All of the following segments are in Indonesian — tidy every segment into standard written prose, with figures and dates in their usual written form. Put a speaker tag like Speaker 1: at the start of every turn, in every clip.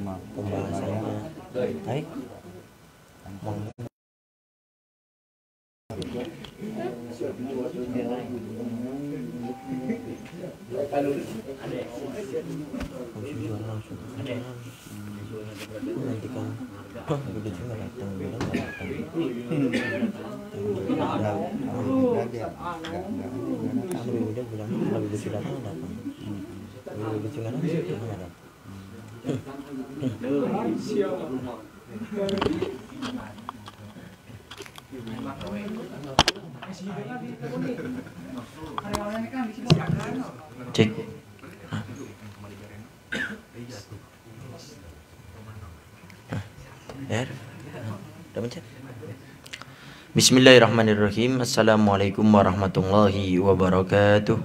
Speaker 1: pembahasannya baik. Nanti kan begitu nggak datang, bilang nggak datang. Lebih mudah bilang lebih begitu datang datang. Lebih begitu nggak datang. Cek. Udah mencet. Bismillahirrahmanirrahim. Assalamualaikum warahmatullahi wabarakatuh.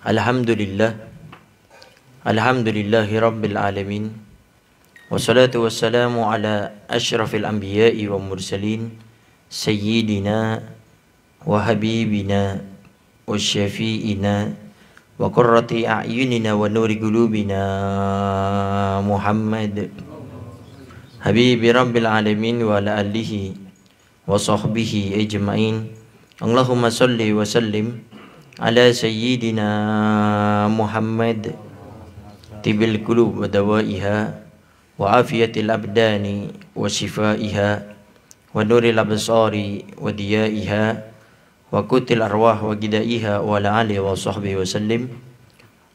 Speaker 1: Alhamdulillah. Alhamdulillahi rabbil alamin. Wassalatu wassalamu ala asyrafil anbiya'i wa mursalin sayyidina wa habibina wa syafi'ina wa qurrati a'yunina wa nuri qulubina Muhammad habibi rabbil alamin wa ala alihi wa sahbihi ajma'in. Allahumma salli wa sallim ala sayyidina Muhammad tibil qulub wa dawaiha wa afiyatil abdani wa shifaiha wa nuril absari wa diyaiha wa kutil arwah wa gidaiha wa ala alihi wa sahbihi wa sallim.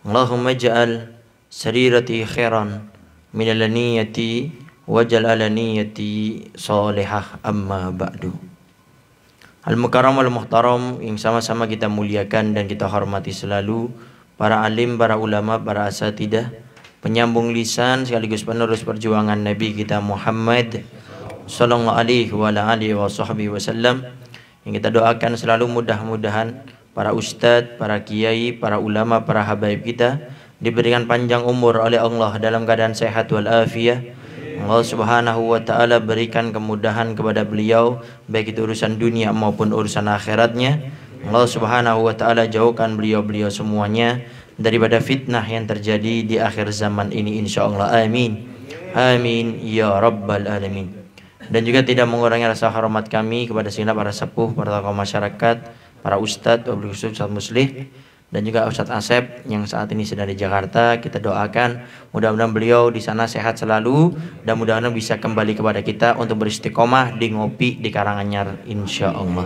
Speaker 1: Allahumma ja'al sarirati khairan min alaniyati wa ja'al alaniyati salihah, amma ba'du. Al-mukarram wal-muhtaram yang sama-sama kita muliakan dan kita hormati selalu, para alim, para ulama, para asatidah, penyambung lisan sekaligus penerus perjuangan Nabi kita Muhammad sallallahu alaihi wa alihi wa sahbihi wasallam, yang kita doakan selalu mudah-mudahan para ustadz, para kiai, para ulama, para habaib kita diberikan panjang umur oleh Allah dalam keadaan sehat wal afiyah. Allah subhanahu wa ta'ala berikan kemudahan kepada beliau baik itu urusan dunia maupun urusan akhiratnya. Allah subhanahu wa ta'ala jauhkan beliau-beliau semuanya daripada fitnah yang terjadi di akhir zaman ini, insyaallah. Amin. Amin ya rabbal alamin. Dan juga tidak mengurangi rasa hormat kami kepada segenap para sepuh, para tokoh masyarakat, para ustadz, wabil khusus Ustadz Muslih, dan juga Ustadz Asep yang saat ini sedang di Jakarta. Kita doakan mudah-mudahan beliau di sana sehat selalu dan mudah-mudahan bisa kembali kepada kita untuk beristiqomah di ngopi di Karanganyar, insyaallah.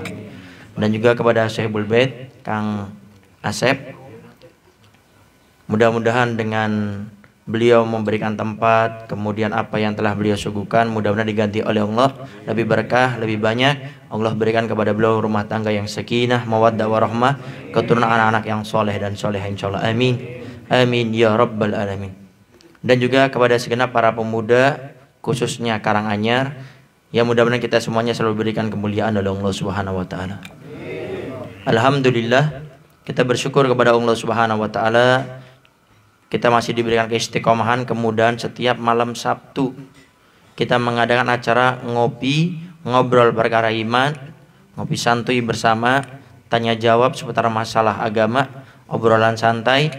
Speaker 1: Dan juga kepada Syekhul Bait Kang Asep, mudah-mudahan dengan beliau memberikan tempat, kemudian apa yang telah beliau suguhkan mudah-mudahan diganti oleh Allah lebih berkah, lebih banyak. Allah berikan kepada beliau rumah tangga yang sakinah, mawaddah warahmah, keturunan anak-anak yang soleh dan solehah, insyaallah. Amin. Amin ya rabbal alamin. Dan juga kepada segenap para pemuda khususnya Karanganyar, yang mudah-mudahan kita semuanya selalu berikan kemuliaan oleh Allah Subhanahu wa taala. Alhamdulillah, kita bersyukur kepada Allah Subhanahu wa taala. Kita masih diberikan keistiqomahan, kemudahan setiap malam Sabtu kita mengadakan acara ngopi, ngobrol perkara iman, ngopi santuy bersama, tanya jawab seputar masalah agama, obrolan santai.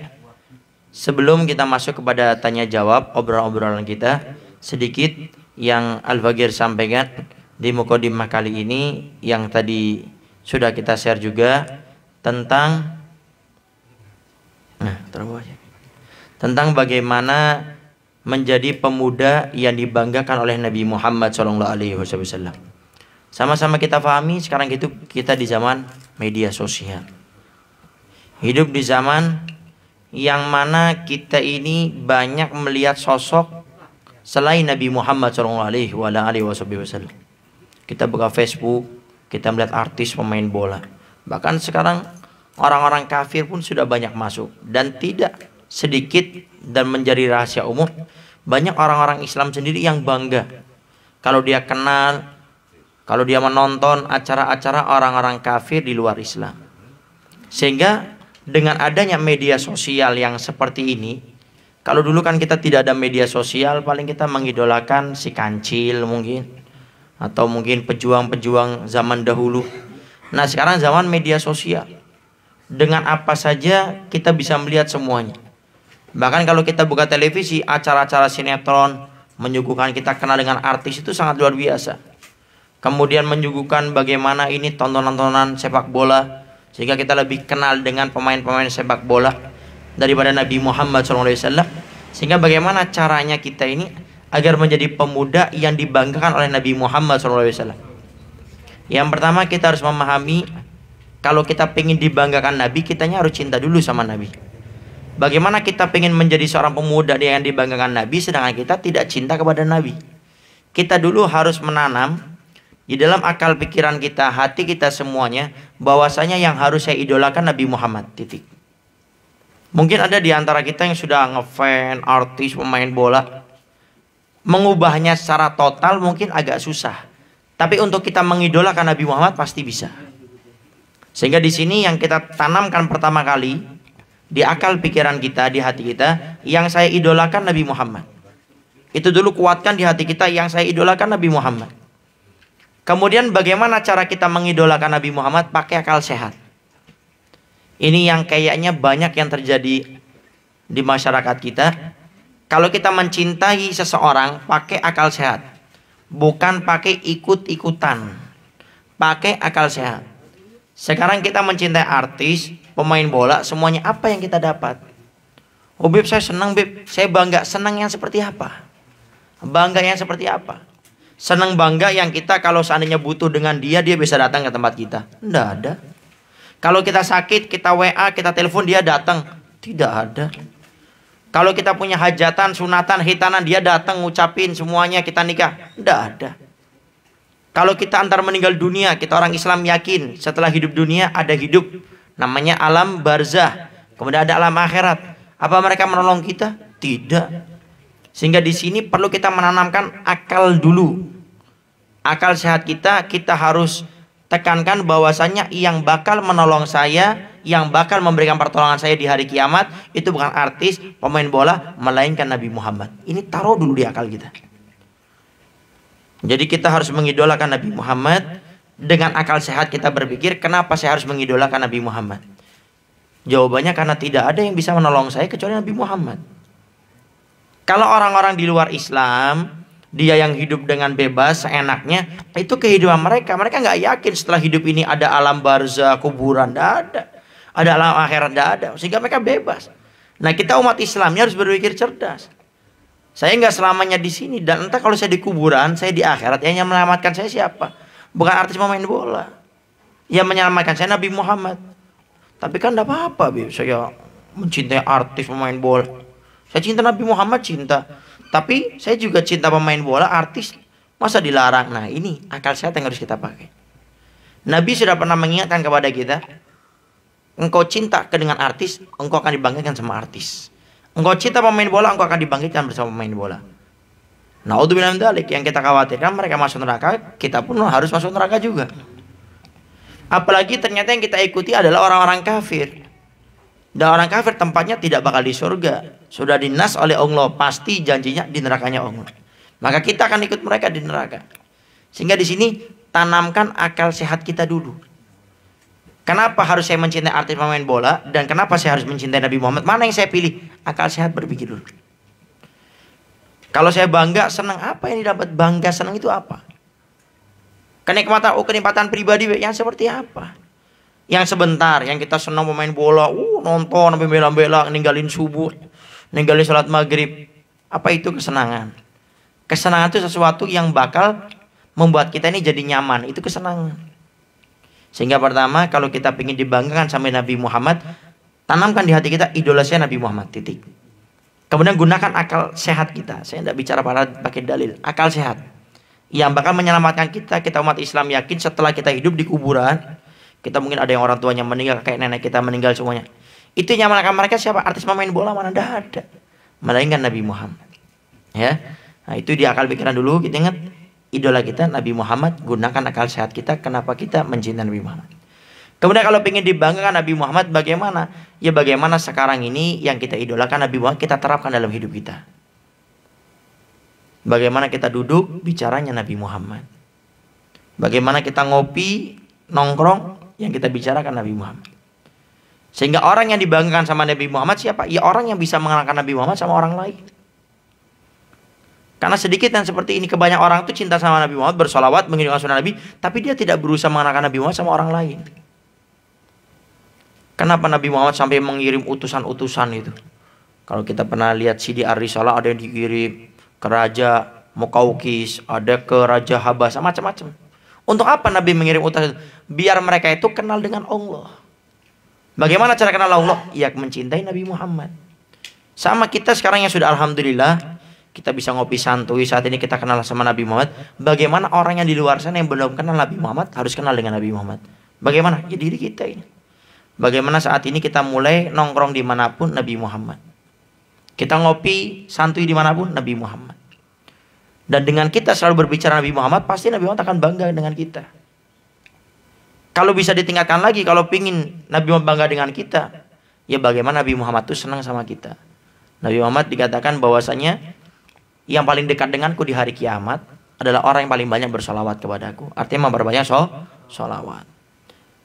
Speaker 1: Sebelum kita masuk kepada tanya jawab, obrolan-obrolan kita, sedikit yang Al-Bagir sampaikan di mukadimah kali ini yang tadi sudah kita share juga tentang tentang bagaimana menjadi pemuda yang dibanggakan oleh Nabi Muhammad SAW. Sama-sama kita pahami sekarang itu kita di zaman media sosial, hidup di zaman yang mana kita ini banyak melihat sosok selain Nabi Muhammad SAW. Kita buka Facebook, kita melihat artis, pemain bola, bahkan sekarang orang-orang kafir pun sudah banyak masuk. Dan tidak sedikit dan menjadi rahasia umum, banyak orang-orang Islam sendiri yang bangga kalau dia kenal, kalau dia menonton acara-acara orang-orang kafir di luar Islam. Sehingga dengan adanya media sosial yang seperti ini, kalau dulu kan kita tidak ada media sosial, paling kita mengidolakan si Kancil mungkin, atau mungkin pejuang-pejuang zaman dahulu. Nah sekarang zaman media sosial, dengan apa saja kita bisa melihat semuanya. Bahkan kalau kita buka televisi, acara-acara sinetron menyuguhkan kita kenal dengan artis itu sangat luar biasa. Kemudian menyuguhkan bagaimana ini tontonan-tontonan sepak bola, sehingga kita lebih kenal dengan pemain-pemain sepak bola daripada Nabi Muhammad SAW. Sehingga bagaimana caranya kita ini agar menjadi pemuda yang dibanggakan oleh Nabi Muhammad SAW. Yang pertama, kita harus memahami kalau kita ingin dibanggakan Nabi, kitanya harus cinta dulu sama Nabi. Bagaimana kita ingin menjadi seorang pemuda yang dibanggakan Nabi sedangkan kita tidak cinta kepada Nabi? Kita dulu harus menanam di dalam akal pikiran kita, hati kita semuanya, bahwasanya yang harus saya idolakan Nabi Muhammad, titik. Mungkin ada di antara kita yang sudah ngefans artis, pemain bola. Mengubahnya secara total mungkin agak susah. Tapi untuk kita mengidolakan Nabi Muhammad pasti bisa. Sehingga di sini yang kita tanamkan pertama kali di akal pikiran kita, di hati kita, yang saya idolakan Nabi Muhammad. Itu dulu kuatkan di hati kita, yang saya idolakan Nabi Muhammad. Kemudian bagaimana cara kita mengidolakan Nabi Muhammad? Pakai akal sehat. Ini yang kayaknya banyak yang terjadi di masyarakat kita. Kalau kita mencintai seseorang, pakai akal sehat. Bukan pakai ikut-ikutan. Pakai akal sehat. Sekarang kita mencintai artis, pemain bola, semuanya apa yang kita dapat? Oh Beb, saya senang Beb, saya bangga. Senang yang seperti apa? Bangga yang seperti apa? Senang bangga yang kita kalau seandainya butuh dengan dia, dia bisa datang ke tempat kita. Tidak ada. Kalau kita sakit, kita WA, kita telepon, dia datang. Tidak ada. Kalau kita punya hajatan, sunatan, hitanan, dia datang ngucapin semuanya, kita nikah. Tidak ada. Kalau kita antar meninggal dunia, kita orang Islam yakin setelah hidup dunia ada hidup namanya alam barzah, kemudian ada alam akhirat. Apa mereka menolong kita? Tidak. Sehingga di sini perlu kita menanamkan akal dulu. Akal sehat kita harus tekankan bahwasanya yang bakal menolong saya, yang bakal memberikan pertolongan saya di hari kiamat itu bukan artis, pemain bola, melainkan Nabi Muhammad. Ini taruh dulu di akal kita. Jadi kita harus mengidolakan Nabi Muhammad. Dengan akal sehat kita berpikir, kenapa saya harus mengidolakan Nabi Muhammad? Jawabannya karena tidak ada yang bisa menolong saya kecuali Nabi Muhammad. Kalau orang-orang di luar Islam, dia yang hidup dengan bebas, seenaknya, itu kehidupan mereka. Mereka nggak yakin setelah hidup ini ada alam barzah, kuburan, tidak ada. Ada alam akhirat, tidak ada. Sehingga mereka bebas. Nah kita umat Islamnya harus berpikir cerdas. Saya nggak selamanya di sini, dan entah kalau saya di kuburan, saya di akhirat, yang menyelamatkan saya siapa? Bukan artis pemain bola. Yang menyelamatkan saya Nabi Muhammad. Tapi kan tidak apa-apa, saya mencintai artis pemain bola. Saya cinta Nabi Muhammad, cinta. Tapi saya juga cinta pemain bola, artis. Masa dilarang? Nah ini akal sehat yang harus kita pakai. Nabi sudah pernah mengingatkan kepada kita, engkau cinta dengan artis, engkau akan dibanggakan sama artis. Engkau cinta pemain bola, engkau akan dibangkitkan bersama pemain bola. Naudzubillah min dzalik, yang kita khawatirkan mereka masuk neraka, kita pun harus masuk neraka juga. Apalagi ternyata yang kita ikuti adalah orang-orang kafir. Dan orang kafir tempatnya tidak bakal di surga. Sudah dinas oleh Allah, pasti janjinya di nerakanya Allah. Maka kita akan ikut mereka di neraka. Sehingga di sini tanamkan akal sehat kita dulu. Kenapa harus saya mencintai artis pemain bola, dan kenapa saya harus mencintai Nabi Muhammad? Mana yang saya pilih? Akal sehat berpikir dulu. Kalau saya bangga, senang, apa yang didapat? Bangga, senang itu apa? Kenikmatan pribadi yang seperti apa? Yang sebentar, yang kita senang pemain bola, nonton sampai bela-bela, ninggalin subuh, ninggalin sholat maghrib. Apa itu kesenangan? Kesenangan itu sesuatu yang bakal membuat kita ini jadi nyaman. Itu kesenangan. Sehingga pertama, kalau kita ingin dibanggakan sama Nabi Muhammad, tanamkan di hati kita idola saya Nabi Muhammad, titik. Kemudian gunakan akal sehat kita. Saya tidak bicara pakai dalil, akal sehat yang bakal menyelamatkan kita. Kita umat Islam yakin setelah kita hidup di kuburan, kita mungkin ada yang orang tuanya meninggal, kayak nenek kita meninggal semuanya. Itu yang menyelamatkan mereka siapa? Artis pemain bola mana? Tidak ada, melainkan Nabi Muhammad. Ya, nah itu di akal pikiran dulu. Kita ingat idola kita Nabi Muhammad, gunakan akal sehat kita. Kenapa kita mencintai Nabi Muhammad? Kemudian kalau ingin dibanggakan Nabi Muhammad, bagaimana? Ya bagaimana sekarang ini yang kita idolakan Nabi Muhammad, kita terapkan dalam hidup kita. Bagaimana kita duduk, bicaranya Nabi Muhammad. Bagaimana kita ngopi, nongkrong, yang kita bicarakan Nabi Muhammad. Sehingga orang yang dibanggakan sama Nabi Muhammad siapa? Ya orang yang bisa mengenalkan Nabi Muhammad sama orang lain. Karena sedikit yang seperti ini, kebanyakan orang itu cinta sama Nabi Muhammad, bersolawat, menghidupkan sunnah Nabi, tapi dia tidak berusaha mengenalkan Nabi Muhammad sama orang lain. Kenapa Nabi Muhammad sampai mengirim utusan-utusan itu? Kalau kita pernah lihat Sidi Ar-Risalah, ada yang dikirim ke Raja Mukaukis, ada ke Raja Habasa, macam-macam. Untuk apa Nabi mengirim utusan? Biar mereka itu kenal dengan Allah. Bagaimana cara kenal Allah? Ya mencintai Nabi Muhammad. Sama kita sekarang yang sudah alhamdulillah kita bisa ngopi santuy, saat ini kita kenal sama Nabi Muhammad. Bagaimana orang yang di luar sana yang belum kenal Nabi Muhammad harus kenal dengan Nabi Muhammad? Bagaimana? Ya diri kita ini. Bagaimana saat ini kita mulai nongkrong dimanapun Nabi Muhammad. Kita ngopi santuy dimanapun Nabi Muhammad. Dan dengan kita selalu berbicara Nabi Muhammad, pasti Nabi Muhammad akan bangga dengan kita. Kalau bisa ditingkatkan lagi, kalau pingin Nabi Muhammad bangga dengan kita, ya bagaimana Nabi Muhammad itu senang sama kita. Nabi Muhammad dikatakan bahwasanya yang paling dekat denganku di hari kiamat adalah orang yang paling banyak bersolawat kepadaku. Artinya memperbanyak solawat.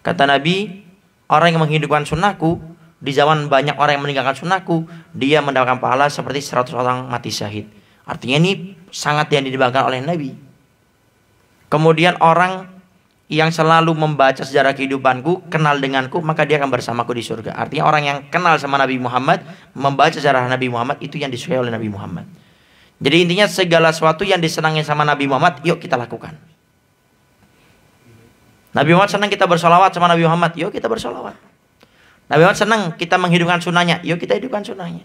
Speaker 1: Kata Nabi, orang yang menghidupkan sunnahku, di zaman banyak orang yang meninggalkan sunnahku, dia mendapatkan pahala seperti 100 orang mati syahid. Artinya ini sangat yang dibanggakan oleh Nabi. Kemudian orang yang selalu membaca sejarah kehidupanku, kenal denganku, maka dia akan bersamaku di surga. Artinya orang yang kenal sama Nabi Muhammad, membaca sejarah Nabi Muhammad, itu yang disukai oleh Nabi Muhammad. Jadi intinya segala sesuatu yang disenangi sama Nabi Muhammad, yuk kita lakukan. Nabi Muhammad senang kita bersolawat sama Nabi Muhammad, yuk kita bersolawat. Nabi Muhammad senang kita menghidupkan sunnahnya, yuk kita hidupkan sunnahnya.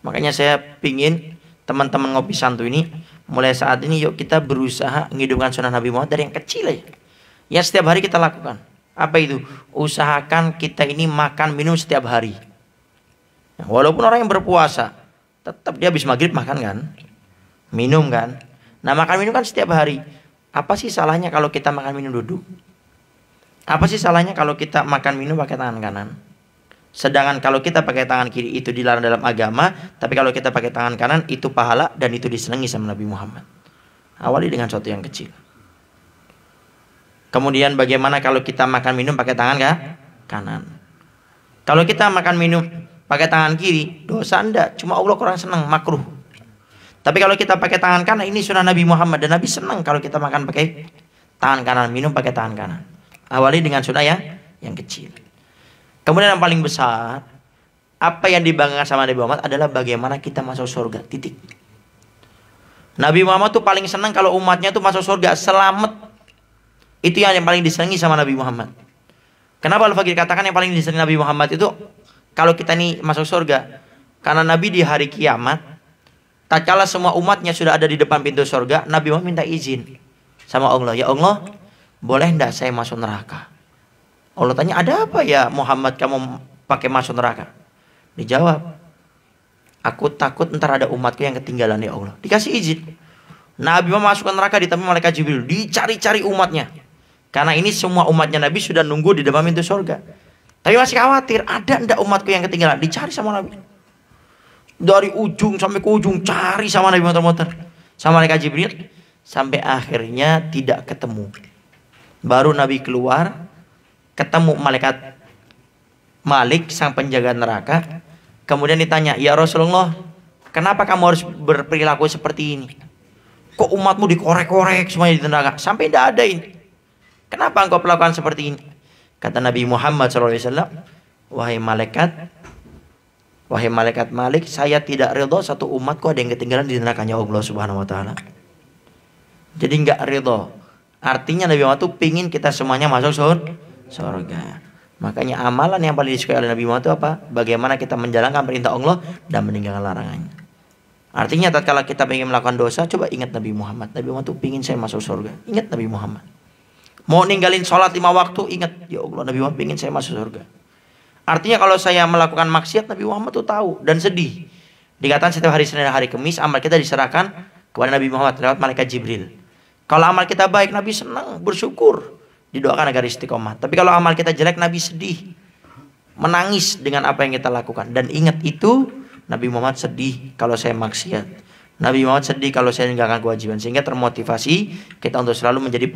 Speaker 1: Makanya saya pingin teman-teman ngopi santu ini, mulai saat ini yuk kita berusaha menghidupkan sunnah Nabi Muhammad dari yang kecil aja. Ya setiap hari kita lakukan. Apa itu? Usahakan kita ini makan minum setiap hari. Ya, walaupun orang yang berpuasa, tetap dia habis maghrib makan kan, minum kan. Nah makan minum kan setiap hari. Apa sih salahnya kalau kita makan minum duduk? Apa sih salahnya kalau kita makan minum pakai tangan kanan? Sedangkan kalau kita pakai tangan kiri itu dilarang dalam agama, tapi kalau kita pakai tangan kanan itu pahala dan itu disenangi sama Nabi Muhammad. Awali dengan sesuatu yang kecil. Kemudian bagaimana kalau kita makan minum pakai tangan kanan? Kalau kita makan minum pakai tangan kiri, dosa enggak, cuma Allah kurang senang, makruh. Tapi kalau kita pakai tangan kanan, ini sunnah Nabi Muhammad dan Nabi senang kalau kita makan pakai tangan kanan, minum pakai tangan kanan. Awali dengan sunnah yang kecil. Kemudian yang paling besar, apa yang dibanggakan sama Nabi Muhammad adalah bagaimana kita masuk surga, titik. Nabi Muhammad tuh paling senang kalau umatnya tuh masuk surga, selamat. Itu yang paling disenangi sama Nabi Muhammad. Kenapa Al-Fakir katakan yang paling disenangi Nabi Muhammad itu kalau kita nih masuk surga? Karena Nabi di hari kiamat, tak kala semua umatnya sudah ada di depan pintu surga, Nabi Muhammad minta izin sama Allah. Ya Allah, boleh enggak saya masuk neraka? Allah tanya, ada apa ya Muhammad kamu pakai masuk neraka? Dijawab, aku takut ntar ada umatku yang ketinggalan ya Allah. Dikasih izin. Nabi Muhammad masuk ke neraka ditemui malaikat Jibril, dicari-cari umatnya. Karena ini semua umatnya Nabi sudah nunggu di depan pintu surga. Tapi masih khawatir, ada ndak umatku yang ketinggalan? Dicari sama Nabi. Dari ujung sampai ke ujung, cari sama Nabi muter-muter. Sama malaikat Jibril. Sampai akhirnya tidak ketemu. Baru Nabi keluar, ketemu malaikat Malik, sang penjaga neraka. Kemudian ditanya, ya Rasulullah, kenapa kamu harus berperilaku seperti ini? Kok umatmu dikorek-korek semuanya di neraka? Sampai tidak ada ini. Kenapa engkau melakukan seperti ini? Kata Nabi Muhammad SAW, wahai malaikat Malik, saya tidak ridho satu umatku ada yang ketinggalan di nerakanya Allah Subhanahu Wa Taala. Jadi nggak ridho. Artinya Nabi Muhammad itu pingin kita semuanya masuk surga. Makanya amalan yang paling disukai oleh Nabi Muhammad itu apa? Bagaimana kita menjalankan perintah Allah dan meninggalkan larangannya. Artinya tatkala kita ingin melakukan dosa, coba ingat Nabi Muhammad. Nabi Muhammad itu pingin saya masuk surga. Ingat Nabi Muhammad. Mau ninggalin sholat 5 waktu, ingat, ya Allah, Nabi Muhammad ingin saya masuk surga. Artinya kalau saya melakukan maksiat, Nabi Muhammad tuh tahu dan sedih. Dikatakan setiap hari Senin dan hari Kamis amal kita diserahkan kepada Nabi Muhammad lewat malaikat Jibril. Kalau amal kita baik, Nabi senang, bersyukur, didoakan agar istiqomah. Tapi kalau amal kita jelek, Nabi sedih, menangis dengan apa yang kita lakukan. Dan ingat itu, Nabi Muhammad sedih kalau saya maksiat. Nabi Muhammad sedih kalau saya meninggalkan kewajiban. Sehingga termotivasi kita untuk selalu menjadi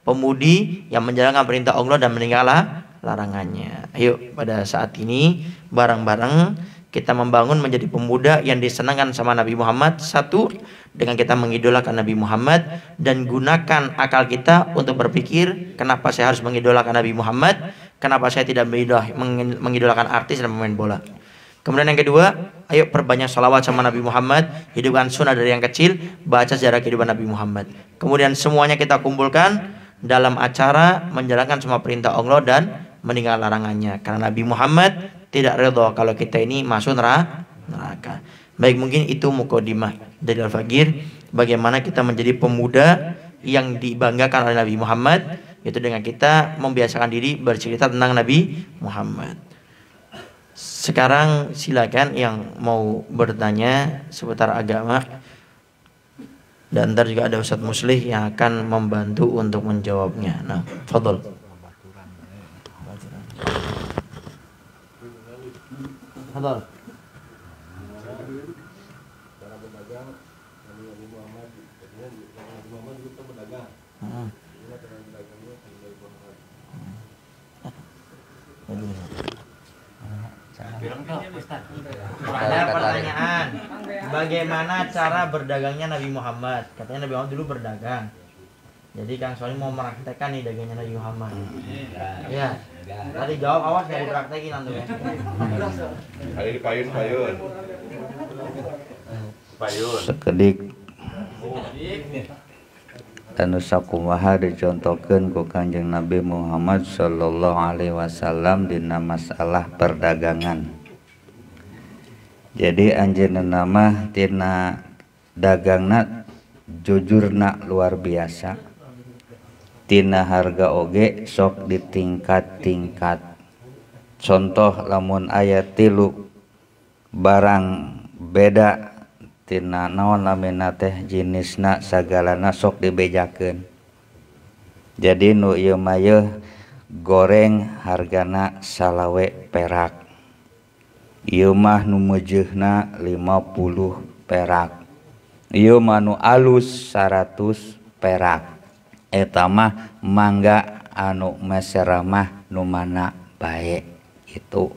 Speaker 1: pemudi yang menjalankan perintah Allah dan meninggalkan larangannya. Ayo pada saat ini bareng-bareng kita membangun menjadi pemuda yang disenangkan sama Nabi Muhammad. Satu, dengan kita mengidolakan Nabi Muhammad, dan gunakan akal kita untuk berpikir, kenapa saya harus mengidolakan Nabi Muhammad, kenapa saya tidak mengidolakan artis dan pemain bola. Kemudian yang kedua, ayo perbanyak salawat sama Nabi Muhammad, hidupkan sunnah dari yang kecil, baca sejarah kehidupan Nabi Muhammad. Kemudian semuanya kita kumpulkan dalam acara menjalankan semua perintah Allah dan meninggalkan larangannya. Karena Nabi Muhammad tidak redha kalau kita ini masuk neraka. Baik, mungkin itu mukadimah dari Al-Faqir, bagaimana kita menjadi pemuda yang dibanggakan oleh Nabi Muhammad, yaitu dengan kita membiasakan diri bercerita tentang Nabi Muhammad. Sekarang silakan yang mau bertanya seputar agama, dan ntar juga ada Ustadz Muslih yang akan membantu untuk menjawabnya. Nah, fadhol. Fadhol. Ada pertanyaan, bagaimana cara berdagangnya Nabi Muhammad? Katanya Nabi Muhammad dulu berdagang. Jadi Kang Soli mau meraktekkan nih dagangnya Nabi Muhammad. Ya. Tadi jawab, awas nggak dipraktekin nanti ya.
Speaker 2: Ada di payun.
Speaker 3: Sekedik anu sakumaha dicontohkeun ku Kanjeng Nabi Muhammad sallallahu alaihi wasallam dina masalah perdagangan. Jadi anjeunna nama tina dagangna jujurna luar biasa. Tina harga oge sok ditingkat-tingkat. Contoh lamun aya 3 barang beda tina naon lamina teh jenisna sagalana sok dibejakeun. Jadi nu ieu mah goreng hargana salawe perak. Ieu mah nu meujeuhna 50 perak. Ieu mah nu alus 100 perak. Eta mah mangga anu mesera mah nu mana bae itu.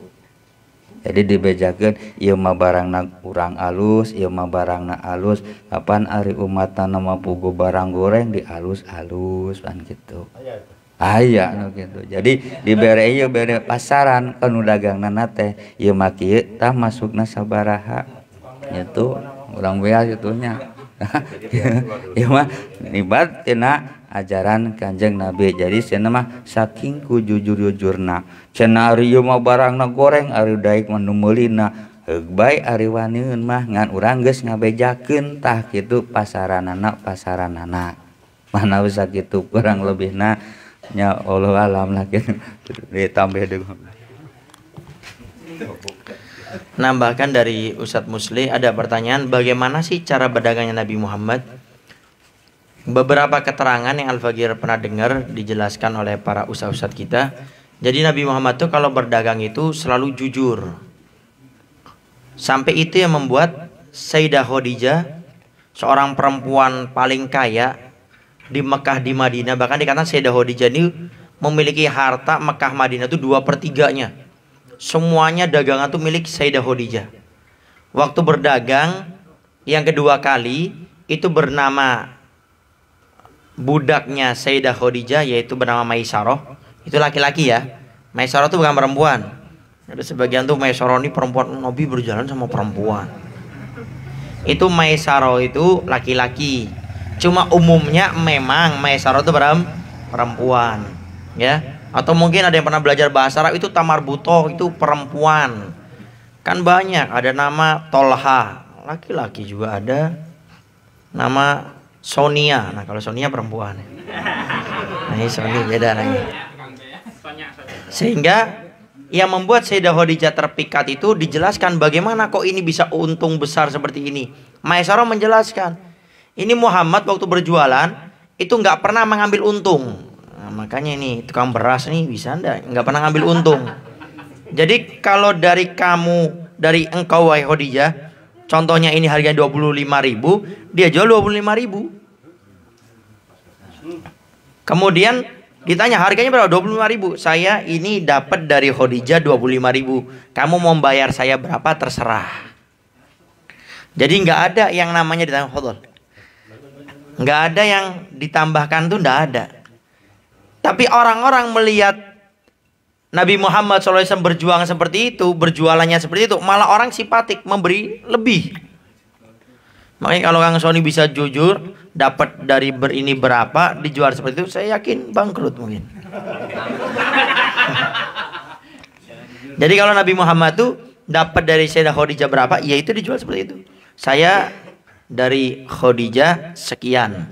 Speaker 3: Jadi dibejakeun ieu mah barangna urang alus, ieu mah barangna alus. Kapan ari umatna mah puguh barang goreng dialus-alus kan gitu. Aya nu kitu. Jadi dibere ieu bere pasaran kanu dagangnana teh ieu mah kieu tah masukna sabaraha. Gitu. Urang beas kitu nya. Ieu mah nibat tina ajaran Kanjeng Nabi. Jadi cenah mah saking ku jujur-jujurna. Cenah ari ieu mah barangna goreng, ari daek mah nu meulina heug bae ari waneun mah ngan urang geus ngabejakeun tah kitu pasaranana. Mana bisa kitu kurang lebihna nya Allah alam lah kitu ditambah deui.
Speaker 1: Nambahkan dari Ustadz Muslih, ada pertanyaan, bagaimana sih cara berdagangnya Nabi Muhammad? Beberapa keterangan yang Al-Faqir pernah dengar dijelaskan oleh para ustadz kita. Jadi Nabi Muhammad tuh kalau berdagang itu selalu jujur. Sampai itu yang membuat Sayyidah Khadijah, seorang perempuan paling kaya di Mekah di Madinah, bahkan dikatakan Sayyidah Khadijah ini memiliki harta Mekah Madinah itu 2/3-nya. Semuanya dagangan tuh milik Sayyidah Khadijah. Waktu berdagang yang kedua kali itu bernama budaknya Sayyidah Khadijah, yaitu bernama Maisarah. Itu laki-laki ya. Maisarah itu bukan perempuan. Ada sebagian tuh Maisarah ini perempuan, Nabi berjalan sama perempuan. Itu Maisarah itu laki-laki. Cuma umumnya memang Maisarah itu perempuan, ya. Atau mungkin ada yang pernah belajar bahasa Arab, itu Tamar Butoh itu perempuan. Kan banyak, ada nama Tolha, laki-laki juga ada. Nama Sonia, nah kalau Sonia perempuan. Nah ini Sonia beda lagi. Sehingga yang membuat Sayyidah Khadijah terpikat itu dijelaskan bagaimana kok ini bisa untung besar seperti ini. Maisarah menjelaskan, ini Muhammad waktu berjualan itu nggak pernah mengambil untung. Nah, makanya ini tukang beras nih bisa nggak pernah ngambil untung. Jadi kalau dari engkau wahai Khadijah, contohnya ini harganya 25.000, dia jual 25.000. Kemudian Ditanya harganya berapa? 25.000. Saya ini dapat dari Khadijah 25.000. Kamu mau bayar saya berapa terserah. Jadi nggak ada yang namanya ditambah fadl. Nggak ada yang ditambahkan tuh, nggak ada. Tapi orang-orang melihat Nabi Muhammad SAW berjuang seperti itu, berjualannya seperti itu, malah orang simpatik memberi lebih. Makanya kalau Kang Sony bisa jujur, dapat dari ini berapa, dijual seperti itu, saya yakin bangkrut mungkin. Jadi kalau Nabi Muhammad tuh dapat dari Sayyidah Khadijah berapa, ya itu dijual seperti itu. Saya dari Khadijah sekian,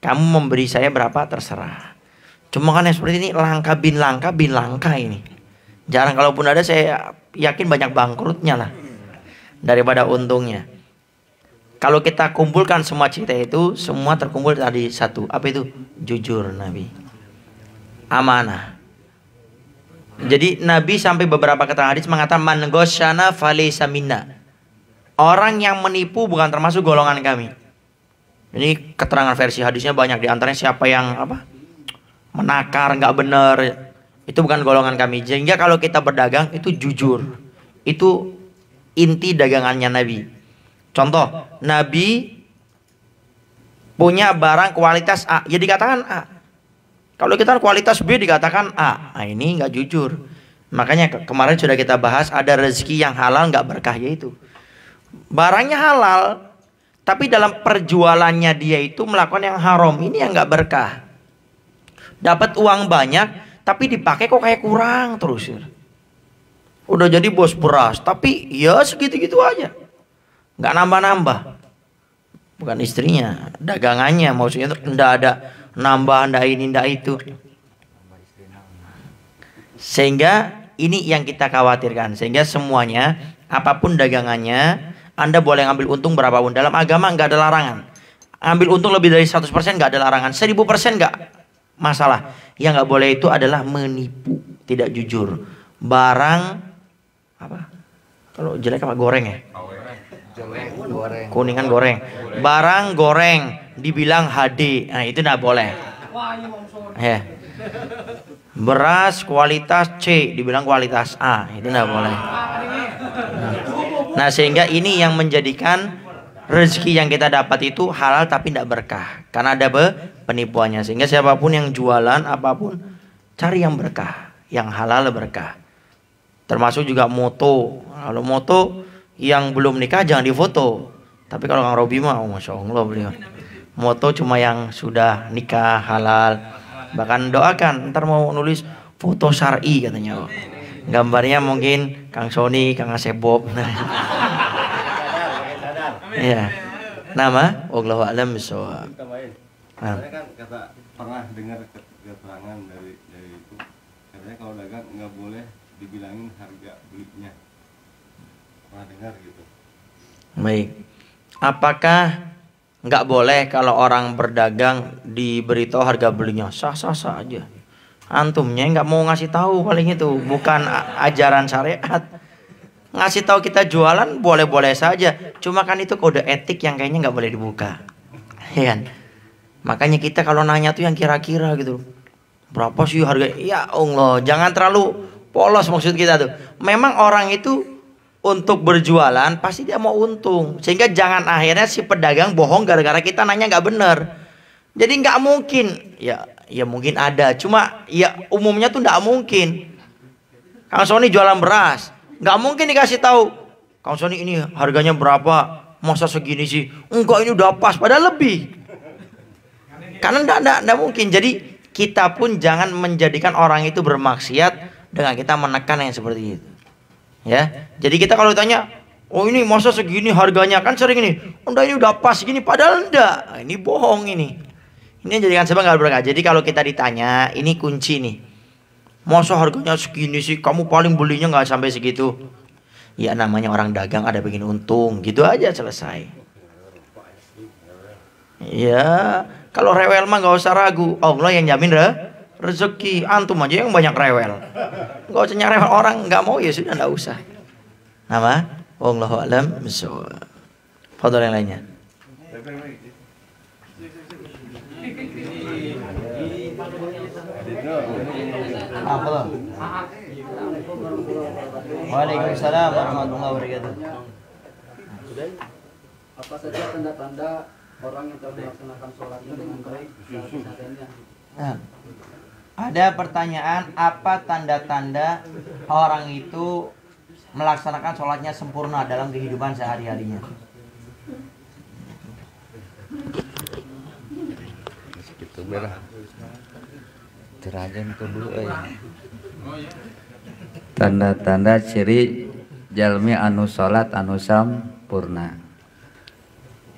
Speaker 1: kamu memberi saya berapa terserah. Cuma kan yang seperti ini langka bin langka ini. Jarang, kalaupun ada saya yakin banyak bangkrutnya lah daripada untungnya. Kalau kita kumpulkan semua cerita itu, semua terkumpul tadi satu. Apa itu? Jujur Nabi. Amanah. Jadi Nabi sampai beberapa keterangan hadis mengatakan man ghasyana falaysa minna. Orang yang menipu bukan termasuk golongan kami. Ini keterangan versi hadisnya banyak, di antaranya siapa yang menakar, nggak benar, itu bukan golongan kami. Sehingga kalau kita berdagang itu jujur. Itu inti dagangannya Nabi. Contoh, Nabi punya barang kualitas A, ya dikatakan A. Kalau kita kualitas B dikatakan A. Nah, ini nggak jujur. Makanya kemarin sudah kita bahas, ada rezeki yang halal nggak berkah, yaitu barangnya halal, tapi dalam perjualannya dia itu melakukan yang haram. Ini yang nggak berkah. Dapat uang banyak, tapi dipakai kok kayak kurang terus. Udah jadi bos beras, tapi ya segitu-gitu aja. Nggak nambah-nambah. Bukan istrinya, dagangannya, maksudnya itu nggak ada nambah, ndak ini, ndak itu. Sehingga ini yang kita khawatirkan. Sehingga semuanya, apapun dagangannya, Anda boleh ngambil untung berapapun. Dalam agama nggak ada larangan. Ambil untung lebih dari 100% nggak ada larangan. 1000% nggak masalah. Yang nggak boleh itu adalah menipu, tidak jujur. Barang apa? Kalau jelek apa? Goreng ya? Kuningan goreng. Barang goreng dibilang HD, nah itu nggak boleh. Ya. Beras kualitas C dibilang kualitas A, itu nggak boleh. Nah, sehingga ini yang menjadikan rezeki yang kita dapat itu halal tapi tidak berkah, karena ada penipuannya. Sehingga siapapun yang jualan apapun, cari yang berkah, yang halal berkah. Termasuk juga moto. Kalau moto yang belum nikah jangan difoto. Tapi kalau Kang Robi mah, masya Allah beliau, moto cuma yang sudah nikah halal. Bahkan doakan, ntar mau nulis foto syar'i katanya. Gambarnya mungkin Kang Sony, Kang Asebob. Ya. Nama wallahu a'lam bishawab.
Speaker 2: Saya kan pernah dengar keterangan dari itu, katanya kalau dagang nggak boleh dibilangin harga belinya. Pernah dengar gitu.
Speaker 1: Baik. Apakah nggak boleh kalau orang berdagang diberitahu harga belinya? Sah-sah aja. Antumnya nggak mau ngasih tahu, paling itu bukan ajaran syariat. Ngasih tahu kita jualan boleh-boleh saja. Cuma kan itu kode etik yang kayaknya nggak boleh dibuka. Ya kan? Makanya kita kalau nanya tuh yang kira-kira gitu. Berapa sih harga? Ya Allah, jangan terlalu polos maksud kita tuh. Memang orang itu untuk berjualan pasti dia mau untung. Sehingga jangan akhirnya si pedagang bohong gara-gara kita nanya nggak benar. Jadi nggak mungkin. Ya mungkin ada. Cuma ya umumnya tuh nggak mungkin. Kang Sony jualan beras, nggak mungkin dikasih tahu, Kang Sony ini harganya berapa? Masa segini sih? Enggak, ini udah pas. Padahal lebih. Karena nggak mungkin. Jadi kita pun jangan menjadikan orang itu bermaksiat dengan kita menekan yang seperti itu. Ya, jadi kita kalau ditanya, oh ini masa segini harganya, kan sering ini, udah ini udah pas segini, padahal enggak. Nah, ini bohong ini. Ini jadikan sebab nggak berkah. Jadi kalau kita ditanya, ini kunci nih. Masa harganya segini sih, kamu paling belinya nggak sampai segitu. Ya namanya orang dagang ada bikin untung, gitu aja selesai. Ya, kalau rewel mah nggak usah ragu, Allah yang jamin rezeki. Antum aja yang banyak rewel. Gak usah nyari orang, nggak mau ya sudah, nggak usah. Nama wallahu a'lam bishawab. Fadhil yang lainnya. Belum. Waalaikumsalam warahmatullahi wabarakatuh.
Speaker 4: Apa saja tanda-tanda orang yang telah melaksanakan sholatnya dengan baik saat kesadarannya?
Speaker 1: Nah, ada pertanyaan, apa tanda-tanda orang itu melaksanakan sholatnya sempurna dalam kehidupan sehari-harinya?
Speaker 3: Gitu belah. Terajan itu dulu tanda-tanda ciri jalmi anu salat anu sampurna.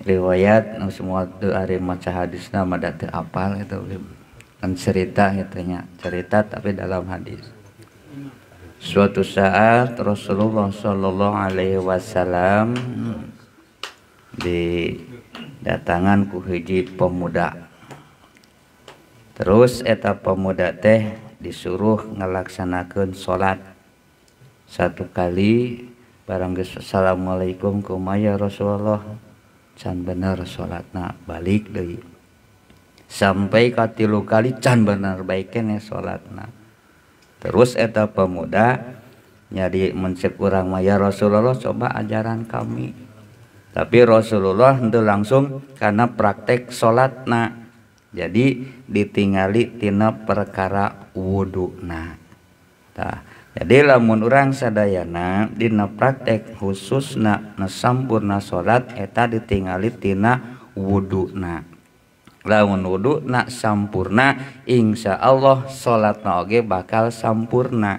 Speaker 3: Riwayat nu semua teu ari maca hadisna mada teu apal itu kan cerita itunya, cerita tapi dalam hadis. Suatu saat Rasulullah sallallahu alaihi wasallam didatangan ku hiji pemuda. Terus eta pemuda teh disuruh ngelaksanakeun salat. Satu kali barang geus assalamualaikum kumaya Rasulullah can bener salatna balik deui. Sampai ka 3 kali can bener bae keneh salatna. Terus eta pemuda nyari mencek urang maya Rasulullah coba ajaran kami. Tapi Rasulullah henteu langsung karena praktek salatna. Jadi ditingali tina perkara wuduna. Tah, jadi lamun urang sadayana dina praktek khususna na sampurna salat eta ditingali tina wuduna. Lamun wuduna sampurna insyaallah salatna oge bakal sampurna.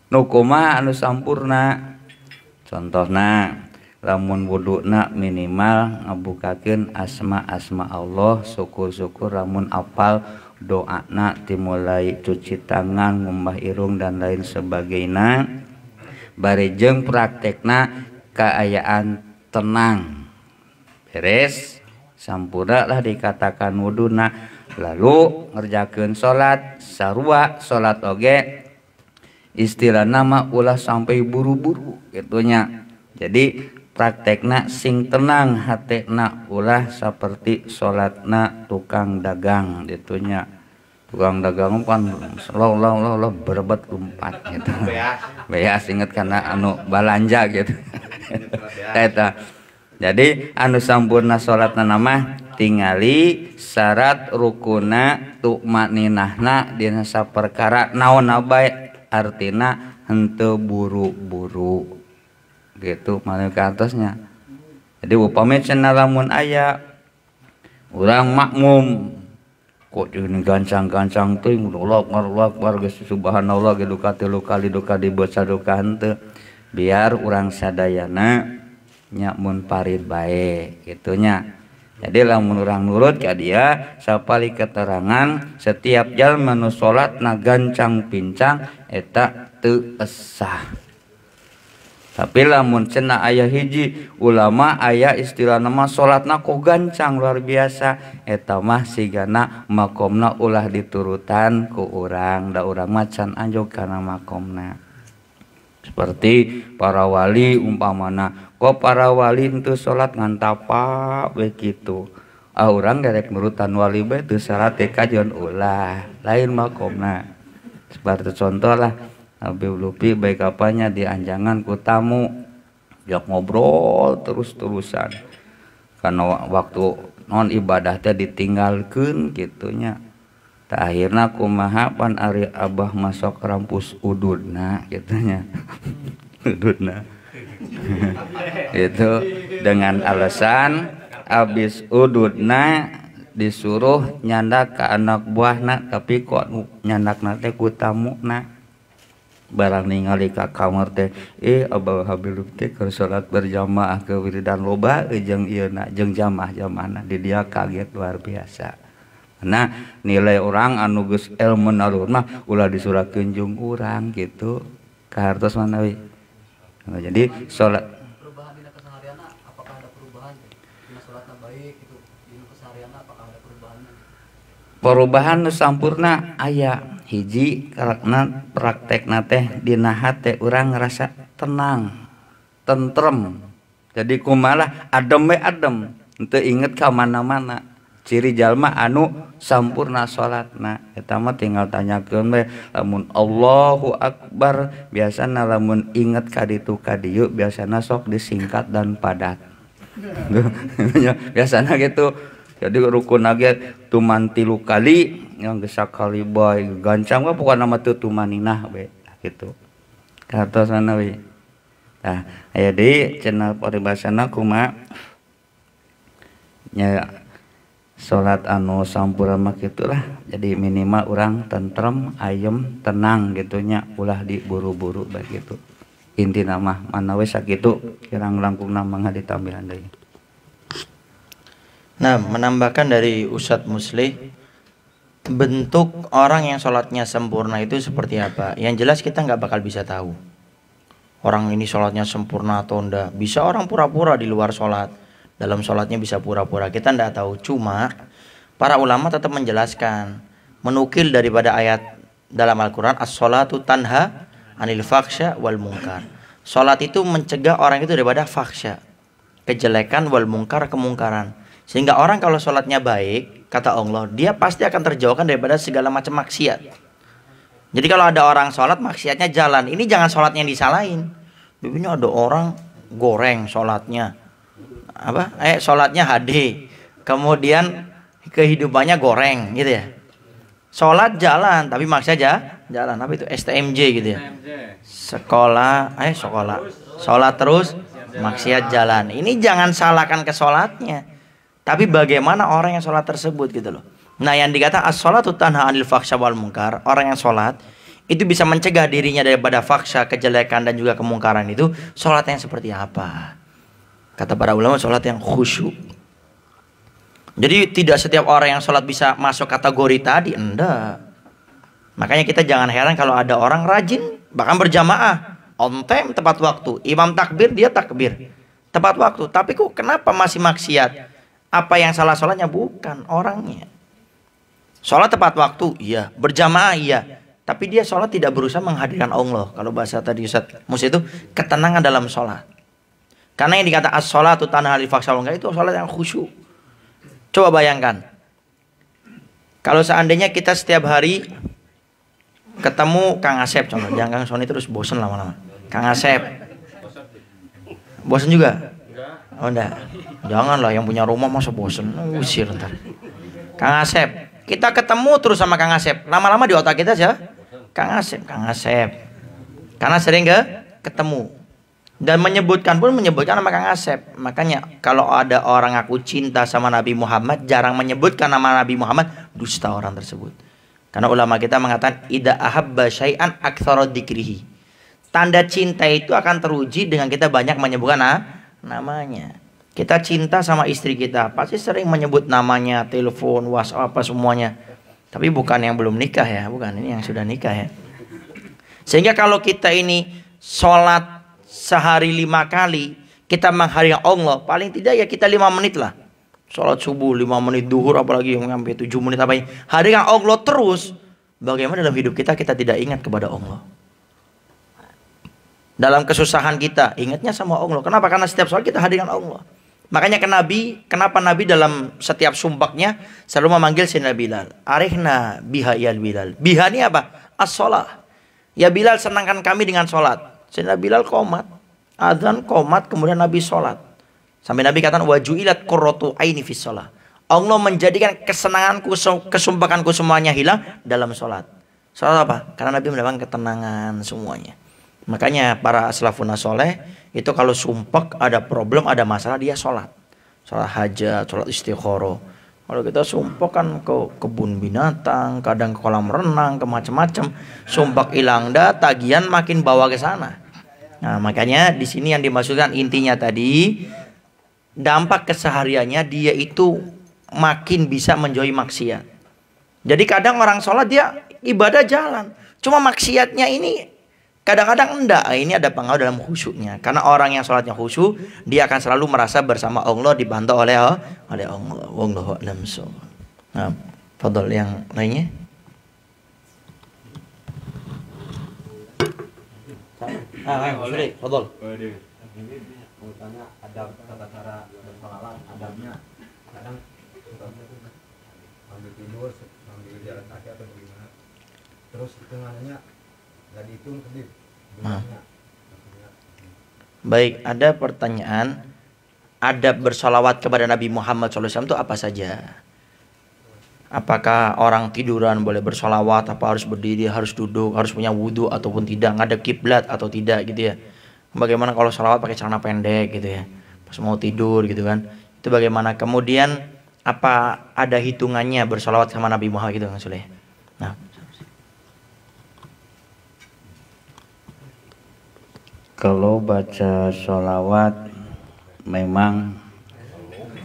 Speaker 3: Nu kumaha anu sampurna? Contohna lamun wuduna minimal ngabukakeun asma-asma Allah, syukur-syukur lamun apal doana dimulai cuci tangan, ngumbah irung dan lain sebagainya. Bari jeung praktekna kaayaan tenang. Beres sampurna lah dikatakan wuduna. Lalu ngerjakeun salat sarua salat oge istilah nama ulah sampai buru-buru gitunya. Jadi praktekna sing tenang hatena ulah seperti salatna tukang dagang gitunya. Tukang dagang kan lo berebet umpat gitu. Beas inget karena anu balanja gitu. Eta. Jadi anu sampurna salatna nama tingali syarat rukuna tumaninahna dina saperkara naon bae artina henteu buru-buru. Gitu mana ke atasnya. Jadi upami cenah lamun aya urang makmum kok ini gancang-gancang teuing Allahu Akbar geus subhanallah ge duka 3 kali duka dibaca duka henteu biar urang sadayana nya mun parid bae gitunya. Jadi lamun urang nurut ka dia sapali keterangan setiap jalma nu salatna gancang pincang eta teu sah. Tapi lamun cenah aya hiji ulama aya istilah nama salatna kok gancang luar biasa eta mah sigana makomna ulah diturutan ku urang da urang macan anjog kana makomna. Seperti para wali umpamana kok para wali henteu salat ngan tapa we kitu. Ah urang derek nurutan wali bae teu syarat teh kajon ulah lain makomna. Seperti contoh lah Habib Lupi baik apanya dianjangan ku tamu jak ngobrol terus-terusan karena waktu non ibadah teh ditinggalkeun gitunya. Tah akhirna kumaha pan ari Abah masuk rampus ududna gitunya. Ududna. Itu dengan alasan abis ududna disuruh nyandak ke anak buahna tapi kok nyandakna teh ku tamuna. Barang ningali ka kamar teh Abah Habib teh keur salat berjamaah ke wiridan loba jeung ieu na jeung jamaah-jamaahna di dia kaget luar biasa. Nah nilai orang anu geus ilmu nalur mah ulah disurakeun jeung urang gitu ka hartos manawi. Nah, jadi salat
Speaker 4: Perubahan dina keseharianna apakah ada perubahan? Dina salatna baik itu dina keseharianna apakah ada perubahannya?
Speaker 3: Perubahan nu sampurna aya. Hiji karena praktekna teh dina hate urang ngerasa tenang, tentrem. Jadi kumalah adem we adem, henteu inget ka mana-mana. ciri jalma anu sampurna salatna eta mah tinggal tanyakeun we lamun Allahu Akbar biasana lamun inget ka ditu ka dieu biasana sok disingkat dan padat biasana gitu jadi rukun lagi tuman 3 kali yang geus sakali bae gancang mah pokona mah teu tumaninah we gitu katosana we nah aya deui cenah paribasana kumaha nya salat anu sampurna mah kitulah jadi minimal urang tentrem ayem tenang gitunya ulah diburu-buru begitu intina mah mana we sakitu kirang langkungna mangga ditambihan deui.
Speaker 1: Nah, menambahkan dari Ustadz Muslih, bentuk orang yang sholatnya sempurna itu seperti apa? Yang jelas kita nggak bakal bisa tahu orang ini sholatnya sempurna atau enggak. Bisa orang pura-pura di luar sholat, dalam sholatnya bisa pura-pura, kita nggak tahu. Cuma para ulama tetap menjelaskan, menukil daripada ayat dalam Al-Quran, as-sholatu tanha anil faksha wal munkar. Sholat itu mencegah orang itu daripada faksha, kejelekan, wal munkar, kemungkaran. Sehingga orang kalau sholatnya baik, kata Allah, dia pasti akan terjauhkan daripada segala macam maksiat. Jadi kalau ada orang sholat, maksiatnya jalan. Ini jangan sholatnya yang disalahin. Bibinya ada orang goreng sholatnya. Sholatnya HD. Kemudian kehidupannya goreng gitu ya. Sholat jalan, tapi maksiat jalan. Apa itu? STMJ gitu ya. Sholat terus, maksiat jalan. Ini jangan salahkan ke sholatnya. Tapi bagaimana orang yang sholat tersebut gitu loh. Nah yang dikata as-sholatu tanha anil faksha wal munkar, orang yang sholat itu bisa mencegah dirinya daripada faksha, kejelekan dan juga kemungkaran itu. Sholat yang seperti apa? Kata para ulama, sholat yang khusyuk. Jadi tidak setiap orang yang sholat bisa masuk kategori tadi, enggak. Makanya kita jangan heran kalau ada orang rajin bahkan berjamaah, on time, tepat waktu. Imam takbir, dia takbir tepat waktu. Tapi kok kenapa masih maksiat? Apa yang salah sholatnya? Bukan orangnya. Sholat tepat waktu, iya. Berjamaah, iya. Tapi dia sholat tidak berusaha menghadirkan Allah. Kalau bahasa tadi Ustaz Mus itu ketenangan dalam sholat. Karena yang dikata as-sholatu tanha anil faksha wal munkar itu sholat yang khusyuk. Coba bayangkan, kalau seandainya kita setiap hari ketemu Kang Asep, contoh, jangan Kang Sony terus bosen lama-lama. Kang Asep, bosen juga? Oh enggak, janganlah, yang punya rumah masa bosen, usir ntar. Kang Asep, kita ketemu terus sama Kang Asep, lama-lama di otak kita aja Kang Asep, karena sering ketemu dan menyebutkan nama Kang Asep. Makanya kalau ada orang aku cinta sama Nabi Muhammad, jarang menyebutkan nama Nabi Muhammad, dusta orang tersebut. Karena ulama kita mengatakan idza ahabba syai'an aktsara dzikrihi. Tanda cinta itu akan teruji dengan kita banyak menyebutkan namanya. Kita cinta sama istri kita, pasti sering menyebut namanya, telepon, WhatsApp, apa semuanya. Tapi bukan yang belum nikah ya, bukan, ini yang sudah nikah ya. Sehingga kalau kita ini sholat sehari 5 kali, kita menghadirkan Allah, paling tidak ya kita 5 menit lah. Sholat subuh 5 menit, duhur apalagi yang sampai 7 menit apa ini. Hadirkan Allah terus. Bagaimana dalam hidup kita tidak ingat kepada Allah? Dalam kesusahan kita ingatnya sama Allah. Kenapa? Karena setiap sholat kita hadirkan Allah. Makanya kenapa Nabi dalam setiap sumpahnya selalu memanggil Sayyidina Bilal. Arihna biha ya Bilal. Biha ini apa? As-sholah. Ya Bilal, senangkan kami dengan sholat. Sayyidina Bilal qomat. Adzan qomat, kemudian Nabi sholat. Sampai Nabi katakan wajuilat qurratu aini fis sholah. Allah menjadikan kesenanganku, kesumpahanku semuanya hilang dalam sholat. Sholat apa? Karena Nabi mendapatkan ketenangan semuanya. Makanya para salafun soleh itu kalau sumpah ada problem, ada masalah, dia sholat. Sholat hajat, sholat istikharah. Kalau kita sumpah kan ke kebun binatang, kadang ke kolam renang, ke macam-macam. Sumpah hilang dah, tagihan makin bawa ke sana. Nah makanya di sini yang dimaksudkan intinya tadi, dampak kesehariannya dia itu makin bisa menjauhi maksiat. Jadi kadang orang sholat dia ibadah jalan, cuma maksiatnya ini kadang-kadang enggak. Ini ada pengaruh dalam khusyuknya. Karena orang yang sholatnya khusyuk, dia akan selalu merasa bersama Allah, dibantu oleh Allah. Wallahu a'lam bishawab. Nah, fadhol yang lainnya. Fadhol.
Speaker 4: Ini mau tanya adab tata cara bersalat, adabnya kadang
Speaker 5: ambil tidur sambil jalan kaki atau bagaimana, terus hitungannya nggak dihitung tadi bilangnya.
Speaker 1: Baik, ada pertanyaan, adab bersolawat kepada Nabi Muhammad SAW itu apa saja? Apakah orang tiduran boleh bersolawat, apa harus berdiri, harus duduk, harus punya wudhu ataupun tidak, ngadep kiblat atau tidak gitu ya? Bagaimana kalau solawat pakai celana pendek gitu ya, pas mau tidur gitu kan? Itu bagaimana? Kemudian apa ada hitungannya bersolawat sama Nabi Muhammad gitu kan Soleh? Nah,
Speaker 3: kalau baca sholawat memang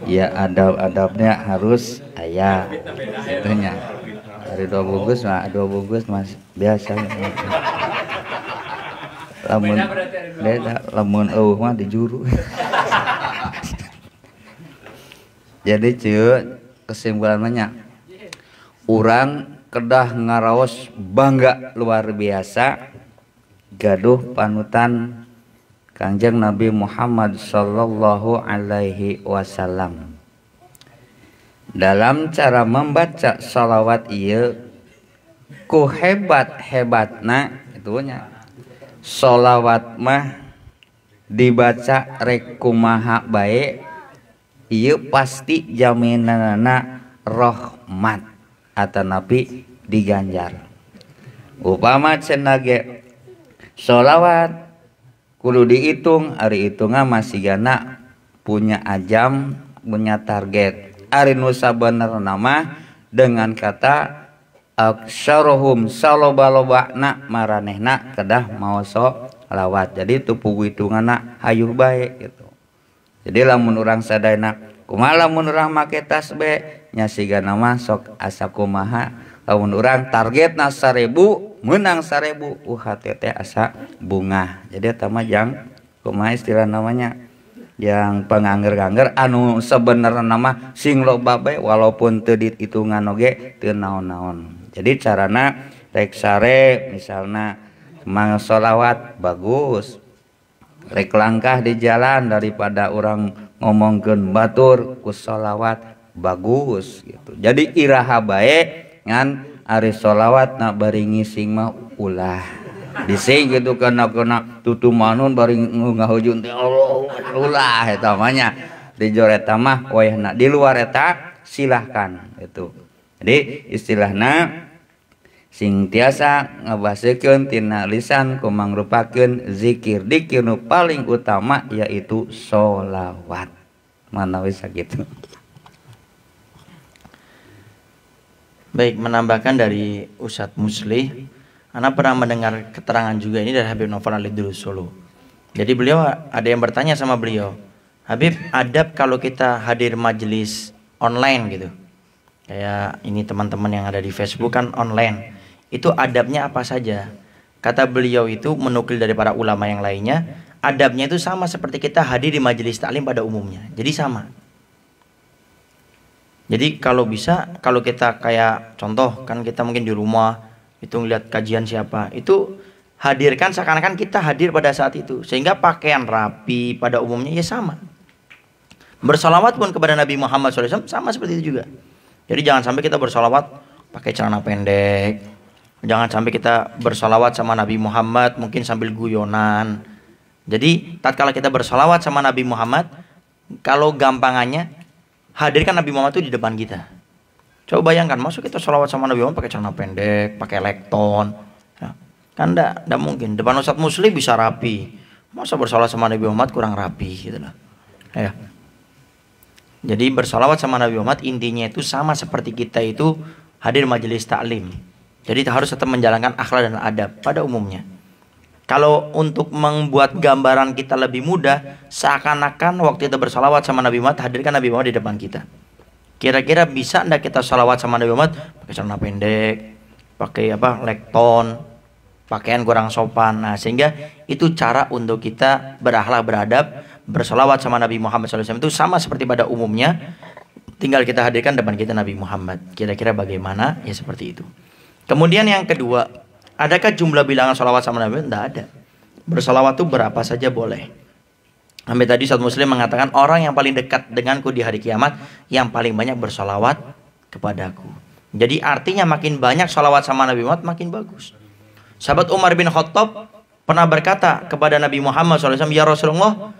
Speaker 3: ya adab-adabnya harus ayat itunya. Dari dua bungkus mas biasa. Lamun mah di juru. Jadi cuy, kesimpulannya urang kedah ngaraos bangga luar biasa gaduh panutan Kanjeng Nabi Muhammad sallallahu alaihi wasallam. Dalam cara membaca salawat ieu ku hebat-hebatna itunya. Salawat mah dibaca rek kumaha bae ieu pasti jaminanna rahmat atanapi diganjar. Upama cenah ge sholawat kudu dihitung, ari hitungan masih gana punya ajam, punya target. Ari nu sabenerna mah dengan kata aksyarohum saloba-lobana maranehna kedah maoso lawat. Jadi tu pugu hitunganna hayuh bae gitu. Jadi lamun urang sadayana kumaha lamun urang make tasbih nya sigana mah sok asa kumaha. Lamun urang targetna 1000 menang 1000 hati asa bunga. Jadi eta mah jang kumaha istilah namanya yang pengangger-angger anu sebenarnya nama sing loba bae walaupun teu dihitungan oge teu naon-naon. Jadi carana rek sare misalna mang sholawat bagus. Rek langkah di jalan daripada orang ngomongkeun batur ku sholawat bagus gitu. Jadi iraha bae ngan ari sholawat na bari ngising mah ulah dising gitu kena tutu manun bari ngahujun teh Allah ulah eta mah nya di jor eta mah wayahna di luar eta silahkan itu. Jadi istilahna sing tiasa ngabasekeun tina lisan ku mangrupakeun zikir. Dikir nu paling utama yaitu sholawat. Manawi sakitu.
Speaker 1: Baik, menambahkan dari Ustadz Muslih, Ana pernah mendengar keterangan juga ini dari Habib Novel Al-Idrus Solo. Jadi beliau ada yang bertanya sama beliau, Habib, adab kalau kita hadir majelis online gitu, kayak ini teman-teman yang ada di Facebook kan online, itu adabnya apa saja? Kata beliau itu menukil dari para ulama yang lainnya, adabnya itu sama seperti kita hadir di majelis taklim pada umumnya. Jadi sama. Jadi kalau bisa, kalau kita kayak contoh kan kita mungkin di rumah itu ngeliat kajian siapa, itu hadirkan seakan-akan kita hadir pada saat itu, sehingga pakaian rapi pada umumnya ya sama. Bersolawat pun kepada Nabi Muhammad SAW sama seperti itu juga. Jadi jangan sampai kita bersolawat pakai celana pendek, jangan sampai kita bersolawat sama Nabi Muhammad mungkin sambil guyonan. Jadi tatkala kita bersolawat sama Nabi Muhammad, kalau gampangannya hadirkan Nabi Muhammad itu di depan kita. Coba bayangkan, masuk kita sholawat sama Nabi Muhammad pakai celana pendek, pakai lekton, ya. Kan enggak mungkin. Depan Ustadz Muslim bisa rapi, masa bersolawat sama Nabi Muhammad kurang rapi gitu lah. Ya. Jadi bersolawat sama Nabi Muhammad intinya itu sama seperti kita itu hadir majelis taklim. Jadi harus tetap menjalankan akhlak dan adab pada umumnya. Kalau untuk membuat gambaran kita lebih mudah, seakan-akan waktu kita bersalawat sama Nabi Muhammad, hadirkan Nabi Muhammad di depan kita. Kira-kira bisa enggak kita salawat sama Nabi Muhammad pakai celana pendek, pakai lekton, pakaian kurang sopan. Nah, sehingga itu cara untuk kita berakhlak beradab, bersalawat sama Nabi Muhammad SAW itu sama seperti pada umumnya. Tinggal kita hadirkan depan kita Nabi Muhammad. Kira-kira bagaimana? Ya seperti itu. Kemudian yang kedua, adakah jumlah bilangan sholawat sama Nabi? Tidak ada. Bersolawat itu berapa saja boleh. Sampai tadi Ustaz Muslim mengatakan orang yang paling dekat denganku di hari kiamat yang paling banyak bersolawat kepadaku. Jadi artinya makin banyak solawat sama Nabi Muhammad makin bagus. Sahabat Umar bin Khattab pernah berkata kepada Nabi Muhammad SAW, ya Rasulullah,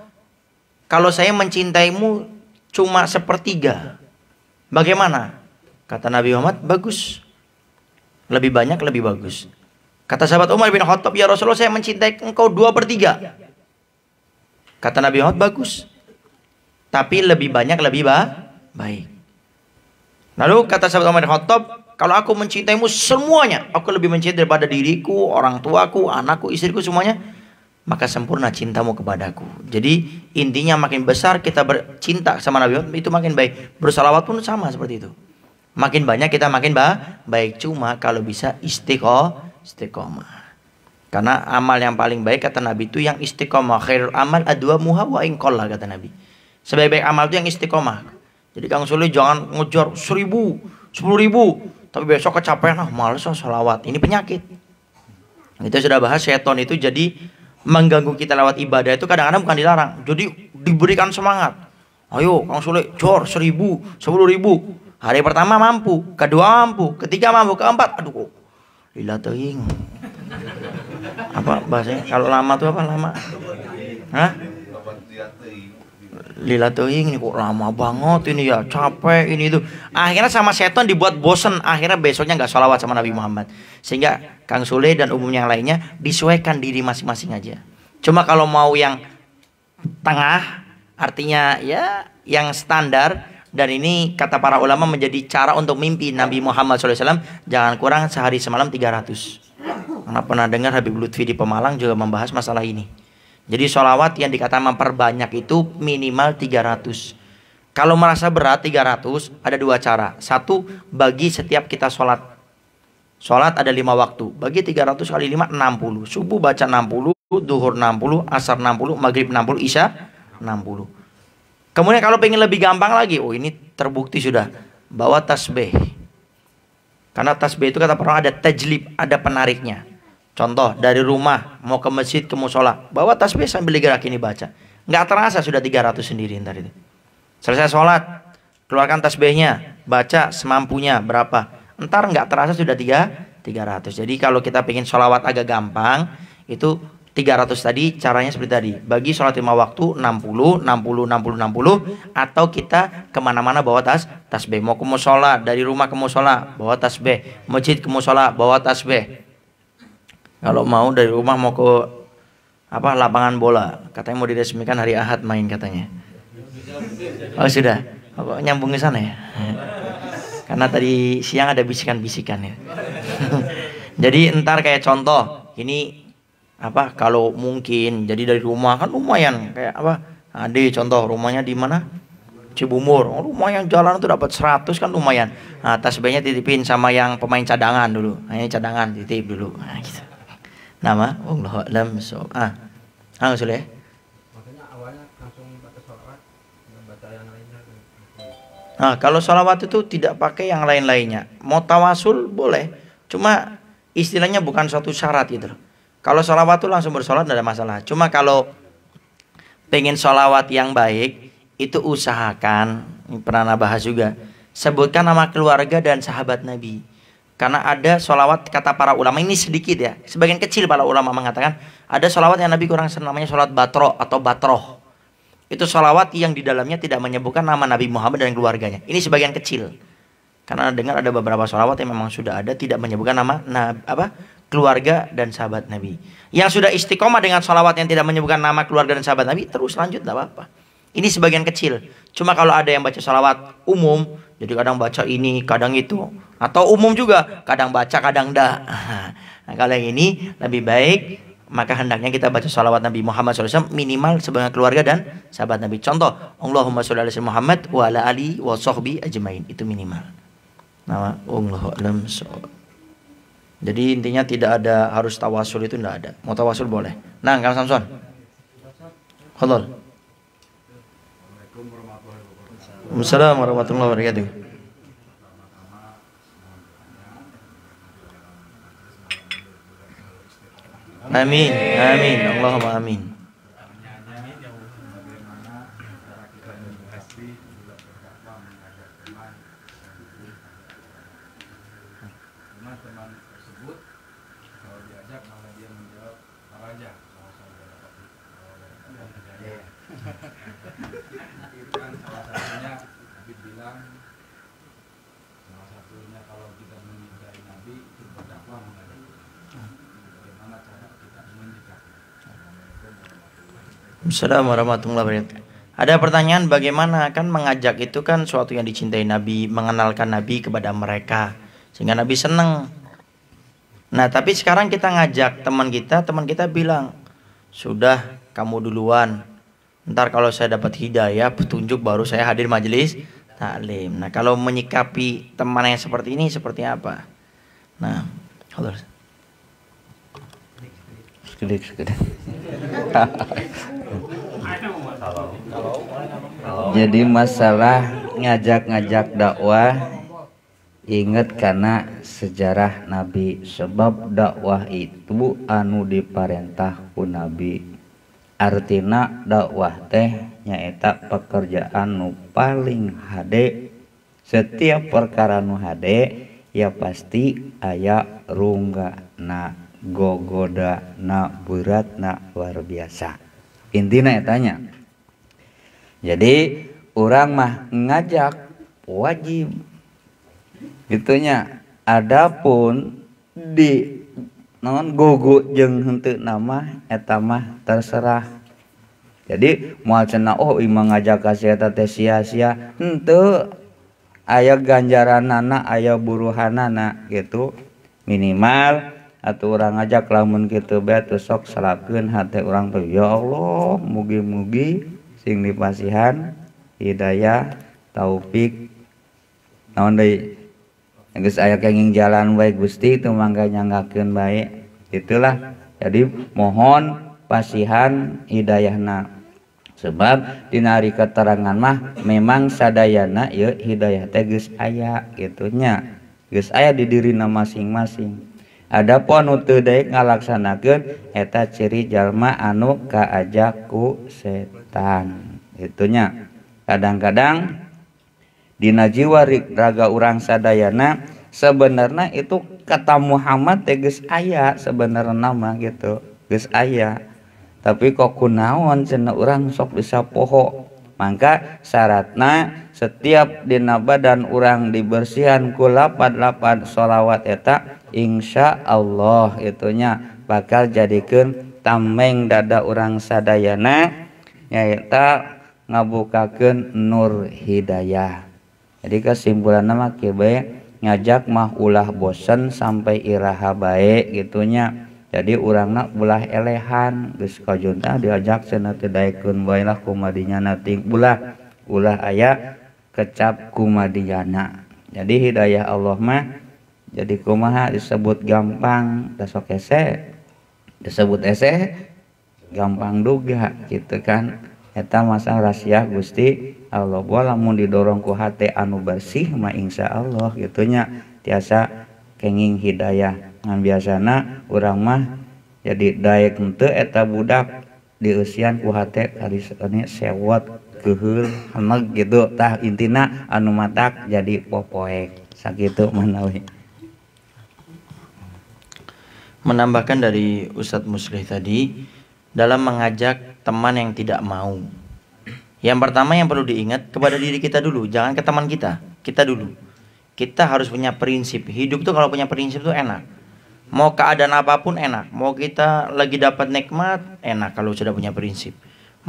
Speaker 1: kalau saya mencintaimu cuma sepertiga, bagaimana? Kata Nabi Muhammad, bagus. Lebih banyak lebih bagus. Kata sahabat Umar bin Khattab, ya Rasulullah, saya mencintai engkau 2/3. Kata Nabi Muhammad, bagus. Tapi lebih banyak lebih baik. Lalu kata sahabat Umar bin Khattab, kalau aku mencintaimu semuanya, aku lebih mencintai daripada diriku, orang tuaku, anakku, istriku, semuanya, maka sempurna cintamu kepadaku. Jadi intinya makin besar kita bercinta sama Nabi Muhammad, itu makin baik. Bersalawat pun sama seperti itu. Makin banyak kita makin baik. Cuma kalau bisa istiqomah. Karena amal yang paling baik kata Nabi itu yang istiqomah. Khairul amal adwamuha wa in qalla, kata Nabi. Sebaik-baik amal itu yang istiqomah. Jadi Kang Sule jangan ngejar 1000, 10.000, tapi besok kecapean, males salawat. Ini penyakit. Kita sudah bahas setan itu jadi mengganggu kita lewat ibadah itu kadang-kadang bukan dilarang. Jadi diberikan semangat. Ayo Kang Sule jor 1000, 10.000. Hari pertama mampu, kedua mampu, ketiga mampu, keempat aduh kok lila teuing. Apa bahasanya? Kalau lama tuh apa lama? Hah? Lila teuing ini kok lama banget ini ya, capek ini itu. Akhirnya sama setan dibuat bosen, akhirnya besoknya nggak sholawat sama Nabi Muhammad. Sehingga Kang Sule dan umumnya yang lainnya disesuaikan diri masing-masing aja. Cuma kalau mau yang tengah, artinya ya yang standar, dan ini kata para ulama menjadi cara untuk mimpi Nabi Muhammad SAW, jangan kurang sehari semalam 300. Karena pernah dengar Habib Lutfi di Pemalang juga membahas masalah ini. Jadi sholawat yang dikatakan memperbanyak itu minimal 300. Kalau merasa berat 300, ada dua cara. Satu, bagi setiap kita sholat. Sholat ada 5 waktu. Bagi 300 kali 5, 60. Subuh baca 60, duhur 60, asar 60, maghrib 60, isya 60. Kemudian kalau pengen lebih gampang lagi, oh ini terbukti sudah, bawa tasbih. Karena tasbih itu kata orang ada tajlib, ada penariknya. Contoh, dari rumah mau ke masjid, ke musola, bawa tasbih sambil digerakin dibaca. Nggak terasa sudah 300 sendiri ntar itu. Selesai sholat, keluarkan tasbihnya, baca semampunya berapa. Ntar nggak terasa sudah 300. Jadi kalau kita pengen sholawat agak gampang, itu 300 tadi caranya seperti tadi. Bagi sholat 5 waktu 60, 60, 60, 60. Atau kita kemana-mana bawa tasbih. Mau ke musola, dari rumah ke musola bawa tasbih. Masjid ke musola bawa tasbih. Kalau mau dari rumah mau ke lapangan bola, katanya mau diresmikan hari Ahad main katanya. Oh sudah, nyambung ke sana ya. Karena tadi siang ada bisikan-bisikan ya. Jadi entar kayak contoh ini kalau mungkin jadi dari rumah kan lumayan kayak Ade contoh rumahnya di mana? Cibumur. Oh, lumayan jalan tuh dapat 100 kan lumayan. Nah, tasbihnya titipin sama yang pemain cadangan dulu. Ini cadangan titip dulu. Nah, gitu. Nama Allahu a'lam bissawab. Sudah.
Speaker 5: Makanya awalnya langsung baca sholawat, baca yang lainnya.
Speaker 1: Nah, kalau sholawat itu tidak pakai yang lain-lainnya. Mau tawasul boleh. Cuma istilahnya bukan suatu syarat gitu loh. Kalau sholawat itu langsung bersolat tidak ada masalah. Cuma kalau pengen sholawat yang baik, itu usahakan, pernah bahas juga, sebutkan nama keluarga dan sahabat Nabi. Karena ada sholawat kata para ulama, ini sedikit ya, sebagian kecil para ulama mengatakan, ada sholawat yang Nabi kurang senang, namanya sholawat batro atau batroh. Itu sholawat yang di dalamnya tidak menyebutkan nama Nabi Muhammad dan keluarganya. Ini sebagian kecil. Karena dengar ada beberapa sholawat yang memang sudah ada tidak menyebutkan nama keluarga dan sahabat Nabi. Yang sudah istiqomah dengan sholawat yang tidak menyebutkan nama keluarga dan sahabat Nabi, terus lanjut tidak apa-apa. Ini sebagian kecil. Cuma kalau ada yang baca sholawat umum, jadi kadang baca ini, kadang itu, atau umum juga, kadang baca, kadang enggak. Nah, kalau yang ini lebih baik, maka hendaknya kita baca sholawat Nabi Muhammad SAW minimal sebagai keluarga dan sahabat Nabi. Contoh, Allahumma sholli ala Muhammad wa ala ali wa sahbi ajmain. Itu minimal. Nah, Allahu a'lam bissawab. Jadi intinya tidak ada harus tawasul, itu tidak ada. Mau tawasul boleh. Nah, Kang Samson. Khadol. Assalamualaikum warahmatullahi wabarakatuh. Amin, amin, Allahumma amin.
Speaker 5: Nabi juga berdakwah mengajak teman teman tersebut kalau diajak malah dia menjawab aja kalau saya dapat hidayah. Itu kan salah satunya Nabi bilang salah satunya kalau kita menyukai Nabi itu berdakwah mengajak bagaimana cara kita menyikapi.
Speaker 1: Assalamualaikum warahmatullahi wabarakatuh. Ada pertanyaan, bagaimana kan mengajak itu kan suatu yang dicintai Nabi, mengenalkan Nabi kepada mereka sehingga Nabi senang. Nah tapi sekarang kita ngajak teman kita bilang, sudah kamu duluan, ntar kalau saya dapat hidayah petunjuk baru saya hadir majelis taklim. Nah kalau menyikapi teman yang seperti ini seperti apa? Nah kalau
Speaker 3: sekedip. Jadi masalah ngajak-ngajak dakwah, ingat karena sejarah Nabi, sebab dakwah itu anu diparentah ku Nabi. Artina dakwah teh nyaeta pekerjaan nu paling hade. Setiap perkara nu hade ya pasti aya runggana, gogodana, beratna luar biasa. Intina etanya. Jadi orang mah ngajak wajib gitunya. Adapun di naon gogo jeung henteu nama eta mah terserah. Jadi moal cenah oh imah ngajak ka eta teh sia-sia, henteu aya ganjaranana, aya buruhanana gitu. Minimal atuh urang ngajak lamun kitu bae teu sok salapkeun hate urang teh, ya Allah mugi-mugi sing dipasihan hidayah taufik naon deui geus aya kenging jalan bae Gusti teu mangga nyanggakeun bae. Itulah jadi mohon pasihan hidayahna, sebab dina ari keterangan mah memang sadayana ieu hidayah teh geus aya gitunya, geus aya di dirina masing-masing. Adapun nu teu daek ngalaksanakeun eta ciri jalma anu kaajak ku setan. Itunya. Kadang-kadang dina jiwa raga urang sadayana sebenarnya itu kata Muhammad teh geus aya sebenarnya mah gitu. Geus aya. Tapi kok kunaon cenah urang sok bisa poho. Maka syaratna setiap dina badan urang dibersihan ku lapad-lapad sholawat eta, insya Allah itunya bakal jadikeun tameng dada urang sadayana nyaeta ngabukakeun nur hidayah. Jadi kesimpulanna mah kieu bae, ngajak mah ulah bosen sampai iraha bae gitunya. Jadi urangna ulah elehan geus kajunta diajak cenah teu daekeun bae lah kumadinyana ting ulah aya kecap kumadiana. Jadi hidayah Allah mah jadi kumaha disebut gampang dasok ese, disebut ese gampang duga gitu kan. Eta masa rahasia Gusti Allah, lamun didorong ku hate anu bersih mah insyaallah gitunya tiasa kenging hidayah. Ngan biasana urang mah jadi daek henteu eta budak dieusian ku hate kali sewot keheul haneg gitu tah intina anu matak jadi popoek sakitu manawi.
Speaker 1: Menambahkan dari Ustadz Muslih tadi, dalam mengajak teman yang tidak mau, yang pertama yang perlu diingat kepada diri kita dulu, jangan ke teman kita dulu. Kita harus punya prinsip hidup tuh. Kalau punya prinsip tuh enak, mau keadaan apapun enak. Mau kita lagi dapat nikmat enak kalau sudah punya prinsip.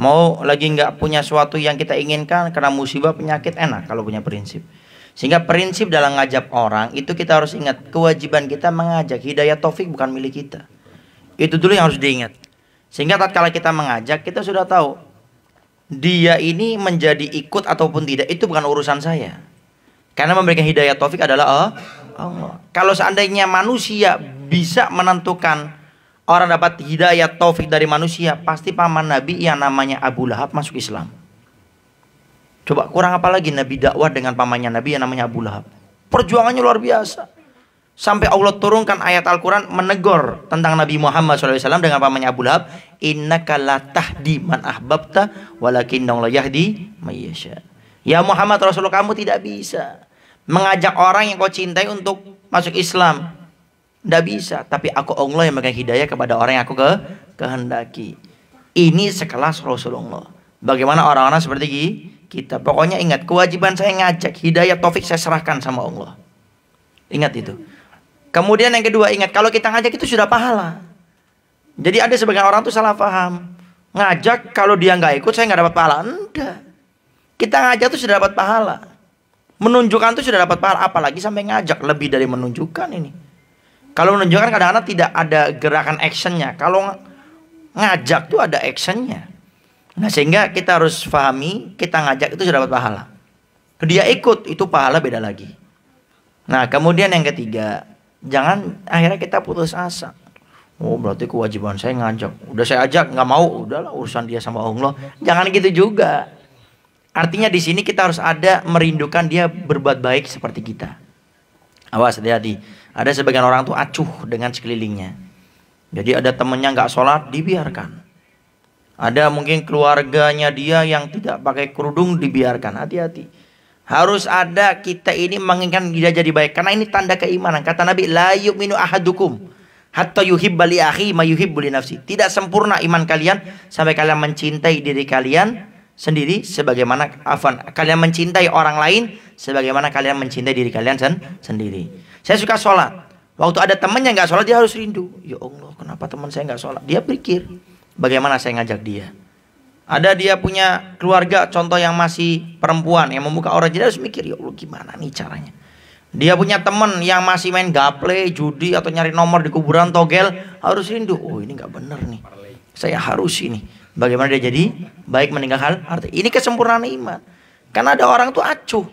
Speaker 1: Mau lagi nggak punya sesuatu yang kita inginkan karena musibah penyakit enak kalau punya prinsip. Sehingga prinsip dalam ngajak orang itu kita harus ingat, kewajiban kita mengajak. Hidayah taufik bukan milik kita. Itu dulu yang harus diingat. Sehingga tatkala kita mengajak, kita sudah tahu dia ini menjadi ikut ataupun tidak itu bukan urusan saya. Karena memberikan hidayah taufik adalah Allah. Kalau seandainya manusia bisa menentukan orang dapat hidayah taufik dari manusia, pasti paman Nabi yang namanya Abu Lahab masuk Islam. Coba kurang apa lagi Nabi dakwah dengan pamannya Nabi yang namanya Abu Lahab. Perjuangannya luar biasa. Sampai Allah turunkan ayat Al-Quran menegur tentang Nabi Muhammad SAW dengan pamannya Abu Lahab. Innaka la tahdi man ahbabta walakinna Allah yahdi may yasha. Ya Muhammad Rasulullah, kamu tidak bisa mengajak orang yang kau cintai untuk masuk Islam. Tidak bisa. Tapi aku Allah yang memberikan hidayah kepada orang yang aku kehendaki. Ini sekelas Rasulullah. Bagaimana orang-orang seperti kita. Pokoknya ingat, kewajiban saya ngajak, hidayah taufik saya serahkan sama Allah. Ingat itu. Kemudian yang kedua, ingat, kalau kita ngajak itu sudah pahala. Jadi ada sebagian orang tuh salah paham. Ngajak, kalau dia nggak ikut saya nggak dapat pahala. Enggak. Kita ngajak tuh sudah dapat pahala. Menunjukkan tuh sudah dapat pahala. Apalagi sampai ngajak, lebih dari menunjukkan ini. Kalau menunjukkan kadang-kadang tidak ada gerakan actionnya. Kalau ngajak tuh ada actionnya. Nah sehingga kita harus pahami, kita ngajak itu sudah dapat pahala. Dia ikut, itu pahala beda lagi. Nah kemudian yang ketiga, jangan akhirnya kita putus asa. Oh berarti kewajiban saya ngajak. Udah saya ajak nggak mau, udahlah urusan dia sama Allah. Jangan gitu juga. Artinya di sini kita harus ada merindukan dia berbuat baik seperti kita. Awas, hati-hati. Ada sebagian orang tuh acuh dengan sekelilingnya. Jadi ada temennya nggak sholat, dibiarkan. Ada mungkin keluarganya dia yang tidak pakai kerudung, dibiarkan. Hati-hati. Harus ada kita ini menginginkan dia jadi baik. Karena ini tanda keimanan. Kata Nabi, la yu'minu ahadukum hatta yuhibba li akhi ma yuhibbu li nafsi. Tidak sempurna iman kalian sampai kalian mencintai diri kalian sendiri sebagaimana kalian mencintai orang lain sebagaimana kalian mencintai diri kalian sendiri. Saya suka sholat. Waktu ada temannya nggak sholat, dia harus rindu. Ya Allah, kenapa teman saya nggak sholat? Dia pikir bagaimana saya ngajak dia. Ada dia punya keluarga, contoh yang masih perempuan yang membuka aurat, dia harus mikir, ya Allah gimana nih caranya. Dia punya teman yang masih main gaple, judi atau nyari nomor di kuburan togel, harus rindu. Oh ini nggak bener nih. Saya harus ini. Bagaimana dia jadi baik meninggalkan harta. Ini kesempurnaan iman. Karena ada orang tuh acuh.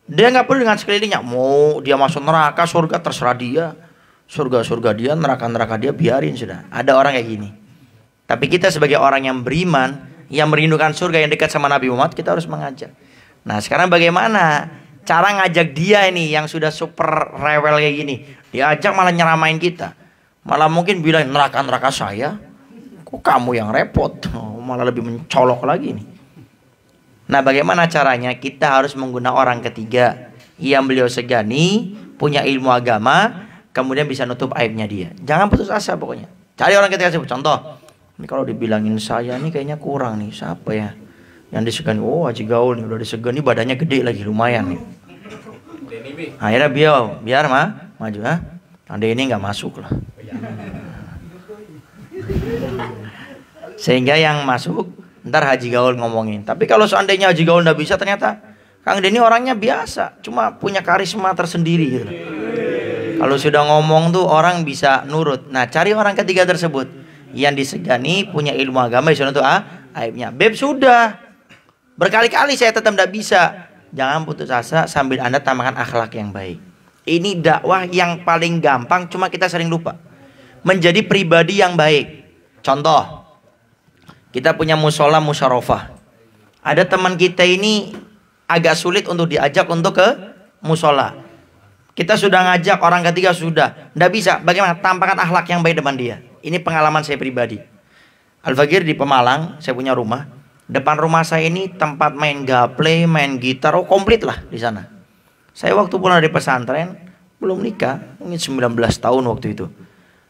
Speaker 1: Dia nggak perlu dengan sekelilingnya. Mau dia masuk neraka, surga terserah dia. Surga dia, neraka dia, biarin sudah. Ada orang kayak gini. Tapi kita sebagai orang yang beriman, yang merindukan surga, yang dekat sama Nabi Muhammad, kita harus mengajak. Nah sekarang bagaimana cara ngajak dia ini yang sudah super rewel kayak gini? Diajak malah nyeramain kita. Malah mungkin bilang neraka saya. Kok kamu yang repot? Oh, malah lebih mencolok lagi nih. Nah bagaimana caranya? Kita harus menggunakan orang ketiga yang beliau segani, punya ilmu agama, kemudian bisa nutup aibnya dia. Jangan putus asa pokoknya. Cari orang ketiga. Contoh, ini kalau dibilangin saya nih kayaknya kurang nih. Siapa ya yang disegani? Oh Haji Gaul nih, udah disegani, badannya gede lagi, lumayan nih. Akhirnya biar maju. Anda ini nggak masuk lah. Sehingga yang masuk ntar Haji Gaul ngomongin. Tapi kalau seandainya Haji Gaul nggak bisa, ternyata Kang Denny orangnya biasa, cuma punya karisma tersendiri gitu. Kalau sudah ngomong tuh orang bisa nurut. Nah cari orang ketiga tersebut yang disegani, punya ilmu agama, bisa nutup aibnya. Beb sudah berkali-kali saya tetap tidak bisa. Jangan putus asa sambil Anda tambahkan akhlak yang baik. Ini dakwah yang paling gampang, cuma kita sering lupa. Menjadi pribadi yang baik. Contoh, kita punya musola musyarofah. Ada teman kita ini agak sulit untuk diajak untuk ke musola. Kita sudah ngajak orang ketiga sudah, nggak bisa. Bagaimana? Tampakkan akhlak yang baik depan dia. Ini pengalaman saya pribadi. Al-Fakir di Pemalang, saya punya rumah. Depan rumah saya ini tempat main gaple, main gitar, komplit lah di sana. Saya waktu pulang dari pesantren, belum nikah, mungkin 19 tahun waktu itu.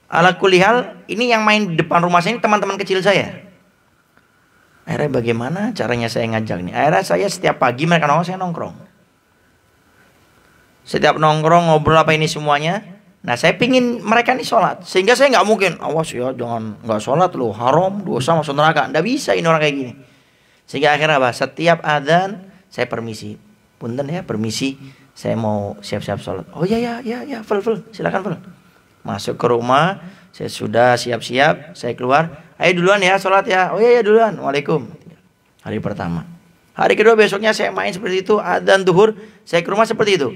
Speaker 1: Ala kulihal, ini yang main di depan rumah saya ini teman-teman kecil saya. Akhirnya bagaimana caranya saya ngajak nih? Akhirnya saya setiap pagi mereka nongkrong, saya nongkrong. Setiap nongkrong ngobrol apa ini semuanya. Nah saya pingin mereka nih sholat. Sehingga saya nggak mungkin, awas ya jangan nggak sholat loh, haram, dosa masuk neraka. Nggak bisa ini orang kayak gini. Sehingga akhirnya apa? Setiap adzan saya permisi. Punten ya, permisi. Saya mau siap-siap sholat. Oh ya, Ful, silakan Ful. Masuk ke rumah, saya sudah siap-siap, saya keluar. Ayo duluan ya sholat ya. Oh iya duluan. Waalaikum. Hari pertama. Hari kedua besoknya saya main seperti itu. Adzan duhur, saya ke rumah seperti itu.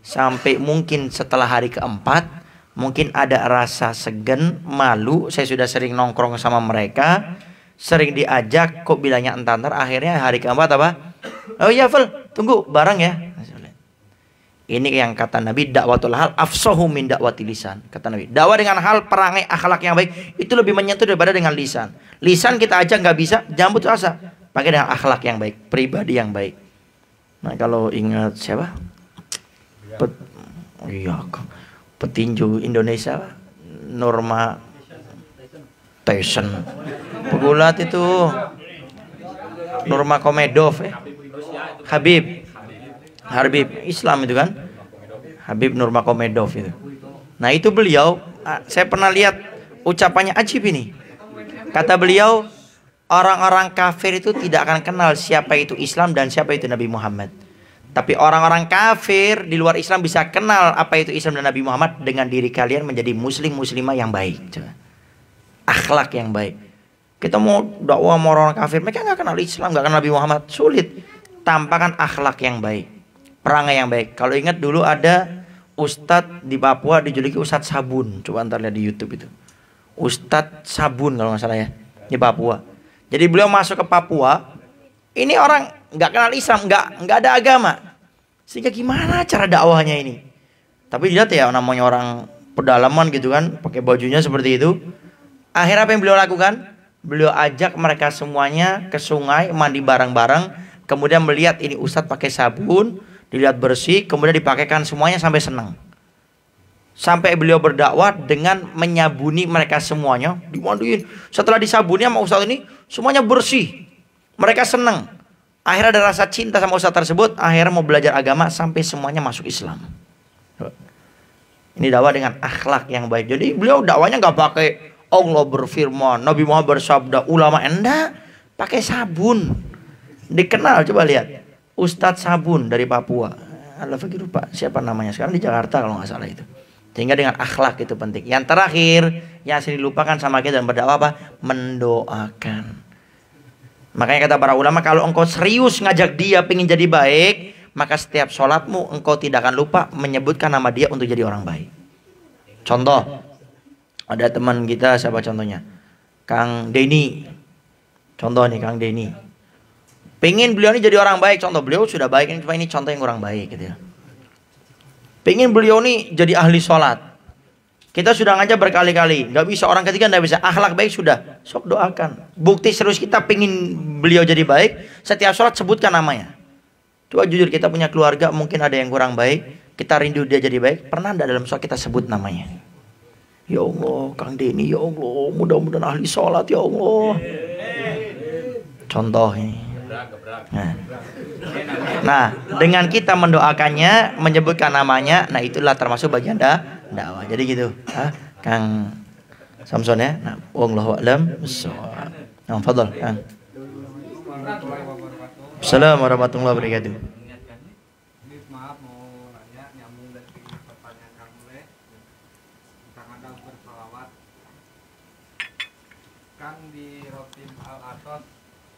Speaker 1: Sampai mungkin setelah hari keempat, mungkin ada rasa segan, malu. Saya sudah sering nongkrong sama mereka, sering diajak, kok bilangnya entar-entar. Akhirnya hari keempat apa? Oh iya Ful, tunggu bareng ya. Ini yang kata Nabi, dakwatul hal afsahu min dakwati lisan. Kata Nabi, dakwah dengan hal perangai akhlak yang baik itu lebih menyentuh daripada dengan lisan. Lisan kita aja nggak bisa, jangan putus asa. Pakai dengan akhlak yang baik, pribadi yang baik. Nah kalau ingat siapa? Iya, petinju Indonesia Norma Tyson. Pegulat itu Norma Komedov Habib Islam itu kan. Habib Norma Komedov itu. Nah itu beliau, saya pernah lihat ucapannya ajib ini. Kata beliau, orang-orang kafir itu tidak akan kenal siapa itu Islam dan siapa itu Nabi Muhammad. Tapi orang-orang kafir di luar Islam bisa kenal apa itu Islam dan Nabi Muhammad dengan diri kalian menjadi muslimah yang baik. Coba. Akhlak yang baik. Kita mau dakwah sama orang kafir, mereka nggak kenal Islam, nggak kenal Nabi Muhammad, sulit. Tampakkan akhlak yang baik, perangai yang baik. Kalau ingat dulu ada Ustadz di Papua dijuluki Ustadz Sabun. Coba ntar lihat di YouTube itu. Ustadz Sabun kalau nggak salah ya, di Papua. Jadi beliau masuk ke Papua. Ini orang nggak kenal Islam, nggak ada agama. Sehingga gimana cara dakwahnya ini? Tapi lihat ya, namanya orang pedalaman gitu kan, pakai bajunya seperti itu. Akhirnya apa yang beliau lakukan? Beliau ajak mereka semuanya ke sungai mandi bareng-bareng. Kemudian melihat ini Ustadz pakai sabun, dilihat bersih, kemudian dipakaikan semuanya sampai senang. Sampai beliau berdakwah dengan menyabuni mereka semuanya, dimandiin. Setelah disabuni sama Ustadz ini, semuanya bersih. Mereka senang. Akhirnya ada rasa cinta sama Ustadz tersebut. Akhirnya mau belajar agama sampai semuanya masuk Islam. Ini dakwah dengan akhlak yang baik. Jadi beliau dakwahnya nggak pakai Allah berfirman, Nabi Muhammad bersabda, ulama enggak, pakai sabun. Dikenal, coba lihat. Ustadz Sabun dari Papua. Allah fakir lupa siapa namanya. Sekarang di Jakarta kalau nggak salah itu. Sehingga dengan akhlak itu penting. Yang terakhir yang sering dilupakan sama kita dalam berdakwah apa? Mendoakan. Makanya kata para ulama, kalau engkau serius ngajak dia pengen jadi baik, maka setiap sholatmu engkau tidak akan lupa menyebutkan nama dia untuk jadi orang baik. Contoh, ada teman kita, siapa contohnya? Kang Denny. Contoh nih Kang Denny. Pengen beliau ini jadi orang baik. Contoh, beliau sudah baik, ini contoh yang kurang baik gitu ya. Pengen beliau ini jadi ahli sholat. Kita sudah ngajak berkali-kali, nggak bisa, orang ketiga nggak bisa, akhlak baik sudah, sok doakan. Bukti serius kita pengen beliau jadi baik, setiap sholat sebutkan namanya. Coba jujur, kita punya keluarga, mungkin ada yang kurang baik, kita rindu dia jadi baik, pernah nggak dalam sholat kita sebut namanya? Ya Allah, Kang Denny, ya Allah, mudah-mudahan ahli sholat, ya Allah. Contoh ini. Nah, dengan kita mendoakannya, menyebutkan namanya, nah itulah termasuk bagian dakwah. Jadi gitu, Kang Samson ya. Nah, wallahu a'lam bissawab. Nah, fadhal, Kang. Assalamualaikum warahmatullahi wabarakatuh.
Speaker 5: Maaf mau nanya, nyambung dari pertanyaan Kang Mule tentang ada bersalawat. Kan di Rotim Al-Atos,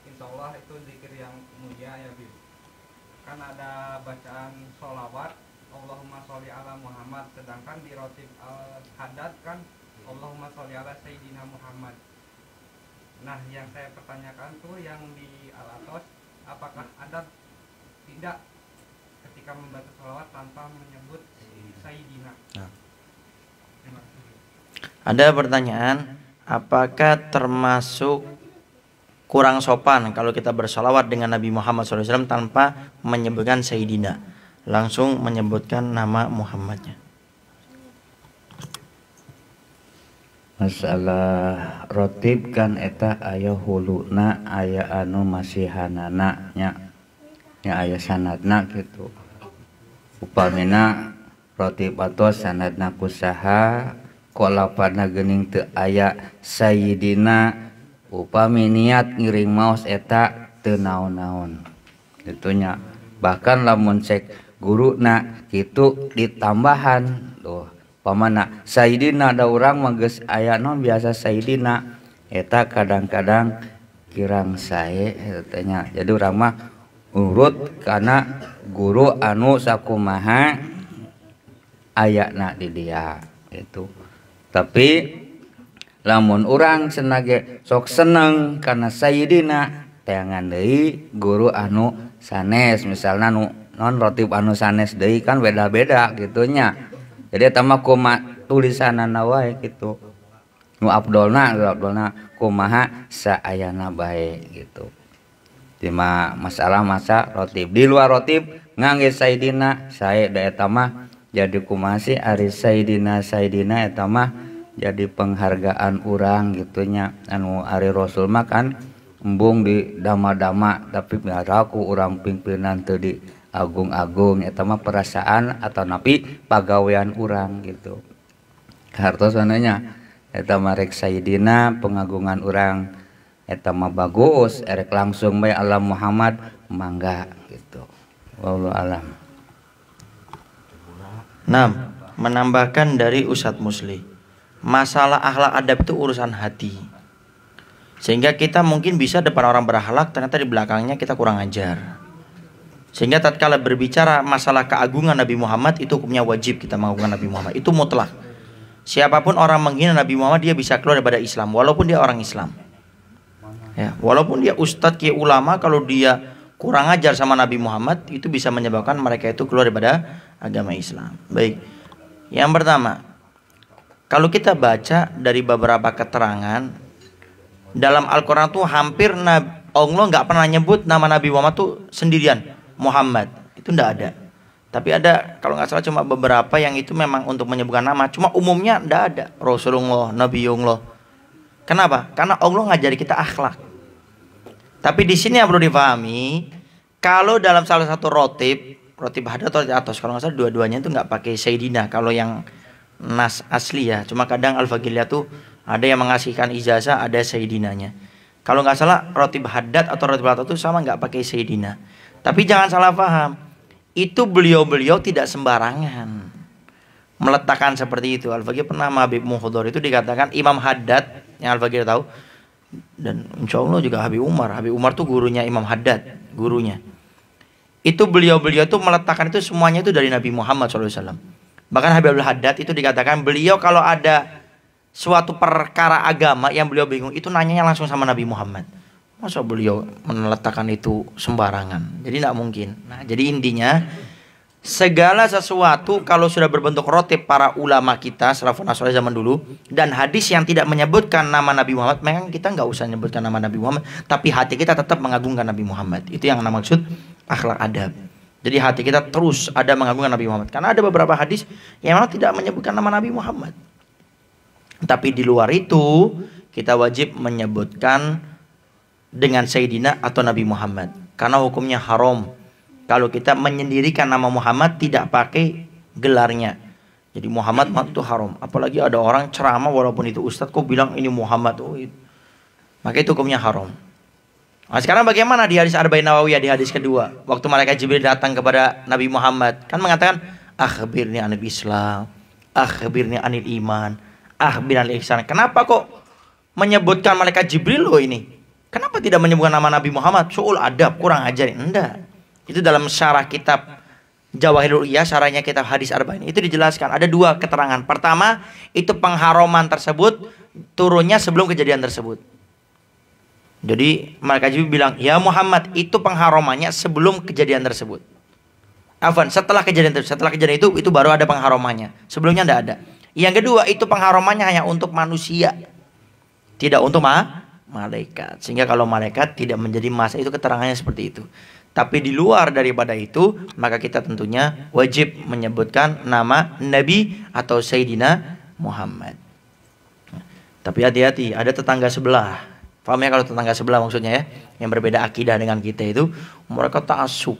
Speaker 5: insya Allah itu zikir yang mulia ya Bib. Kan ada bacaan sholawat Allahumma sholli ala Muhammad, sedangkan di Rotim Al-Haddad kan Allahumma sholli ala Sayyidina Muhammad. Nah, yang saya pertanyakan tuh yang di Al-Atos, apakah ada tidak ketika membaca sholawat tanpa menyebut Sayyidina?
Speaker 1: Nah. Ada pertanyaan, apakah termasuk kurang sopan kalau kita bersolawat dengan Nabi Muhammad SAW tanpa menyebutkan Sayyidina, langsung menyebutkan nama Muhammadnya?
Speaker 3: Masalah rotib kan eta aya huluna, aya anu masihanana nya aya sanadna gitu. Upamina rotib atau sanadna kusaha kolapadna geuning teu aya Sayyidina, upami niat ngiring maos eta teu naon-naon gitunya. Bahkan lamun cek guruna kitu ditambahan tuh pamana Sayyidina, ada urang mah geus aya naon biasa Sayyidina eta kadang-kadang kirang sae tanya. Jadi urang mah urut kana guru anu sakumaha ayana di dia itu. Tapi lamun urang senage sok seneng karena Sayyidina, teangan deui guru anu sanes, misalnya non rotib anu sanes deui kan beda-beda gitunya. Jadi eta mah kumaha tulisanana wae gitu. Nu afdolna kumaha saayana bae gitu. Cuma masalah masa rotib di luar rotib ngangge Sayyidina saya da eta mah jadi kumasi ari Sayyidina eta mah jadi penghargaan urang gitunya anu ari Rasul mah kan embung di dama-dama tapi ngaraku urang pimpinan teu di agung-agung eta mah perasaan atau napi pagawean urang gitu. Hartosananya eta mah rek Sayyidina pengagungan urang eta mah bagus erek langsung bae alam Muhammad mangga gitu. Wallahu alam.
Speaker 1: Nah, menambahkan dari Ustadz Musli, masalah akhlak adab itu urusan hati. Sehingga kita mungkin bisa depan orang berakhlak, ternyata di belakangnya kita kurang ajar. Sehingga tatkala berbicara masalah keagungan Nabi Muhammad, itu hukumnya wajib kita mengagungkan Nabi Muhammad. Itu mutlak. Siapapun orang menghina Nabi Muhammad, dia bisa keluar daripada Islam, walaupun dia orang Islam. Ya, walaupun dia ustadz, kiai, ulama, kalau dia kurang ajar sama Nabi Muhammad, itu bisa menyebabkan mereka itu keluar daripada agama Islam. Baik. Yang pertama, kalau kita baca dari beberapa keterangan dalam Al-Quran tuh hampir Allah nggak pernah nyebut nama Nabi Muhammad tuh sendirian, Muhammad. Itu nggak ada. Tapi ada, kalau nggak salah cuma beberapa yang itu memang untuk menyebutkan nama. Cuma umumnya nggak ada. Rasulullah, Nabiullah. Kenapa? Karena Allah ngajari kita akhlak. Tapi di sini yang perlu dipahami, kalau dalam salah satu rotib hadat atau atas, kalau nggak salah dua-duanya itu nggak pakai Sayyidina. Kalau yang nas asli ya, cuma kadang Al-Faqiliyah tuh ada yang mengasihkan ijazah, ada Sayyidinanya. Kalau nggak salah rotib hadat atau rotib hadat itu sama nggak pakai Sayyidina. Tapi jangan salah paham, itu beliau-beliau tidak sembarangan meletakkan seperti itu. Al-Faqih pernah sama Habib Muhdhar itu dikatakan Imam Haddad, yang Al-Faqih tahu, dan insya Allah juga Habib Umar. Habib Umar tuh gurunya Imam Haddad, gurunya. Itu beliau-beliau tuh meletakkan itu semuanya itu dari Nabi Muhammad SAW. Bahkan Habib Haddad itu dikatakan beliau kalau ada suatu perkara agama yang beliau bingung, itu nanyanya langsung sama Nabi Muhammad. Masa beliau meletakkan itu sembarangan? Jadi tidak mungkin. Nah, jadi intinya segala sesuatu kalau sudah berbentuk rotib para ulama kita salafun saleh zaman dulu dan hadis yang tidak menyebutkan nama Nabi Muhammad, memang kita nggak usah menyebutkan nama Nabi Muhammad, tapi hati kita tetap mengagungkan Nabi Muhammad. Itu yang maksud akhlak adab. Jadi hati kita terus ada mengagungkan Nabi Muhammad. Karena ada beberapa hadis yang memang tidak menyebutkan nama Nabi Muhammad. Tapi di luar itu kita wajib menyebutkan dengan Sayyidina atau Nabi Muhammad. Karena hukumnya haram kalau kita menyendirikan nama Muhammad tidak pakai gelarnya. Jadi Muhammad itu haram. Apalagi ada orang ceramah walaupun itu ustadz kok bilang ini Muhammad. Oh, itu. Maka itu hukumnya haram. Nah, sekarang bagaimana di hadis Arba'in Nawawiyah di hadis kedua? Waktu malaikat Jibril datang kepada Nabi Muhammad, kan mengatakan akhbirni anil Islam, akhbirni anil iman, akhbirni anil ihsan. Kenapa kok menyebutkan malaikat Jibril loh ini? Kenapa tidak menyebutkan nama Nabi Muhammad? Su'ul adab, kurang ajar. Enggak. Itu dalam syarah kitab Jawahirul Iyah, syarahnya kitab hadis Arba'in, itu dijelaskan ada dua keterangan. Pertama, itu pengharaman tersebut turunnya sebelum kejadian tersebut. Jadi malaikat Jibril bilang, ya Muhammad, itu pengharamannya sebelum kejadian tersebut. Afwan, setelah kejadian itu baru ada pengharamannya. Sebelumnya tidak ada. Yang kedua, itu pengharamannya hanya untuk manusia, tidak untuk malaikat. Sehingga kalau malaikat tidak menjadi masa, itu keterangannya seperti itu. Tapi di luar daripada itu, maka kita tentunya wajib menyebutkan nama Nabi atau Sayyidina Muhammad. Tapi hati-hati, ada tetangga sebelah. Paham ya kalau tetangga sebelah maksudnya ya? Yang berbeda akidah dengan kita itu, mereka ta'assub,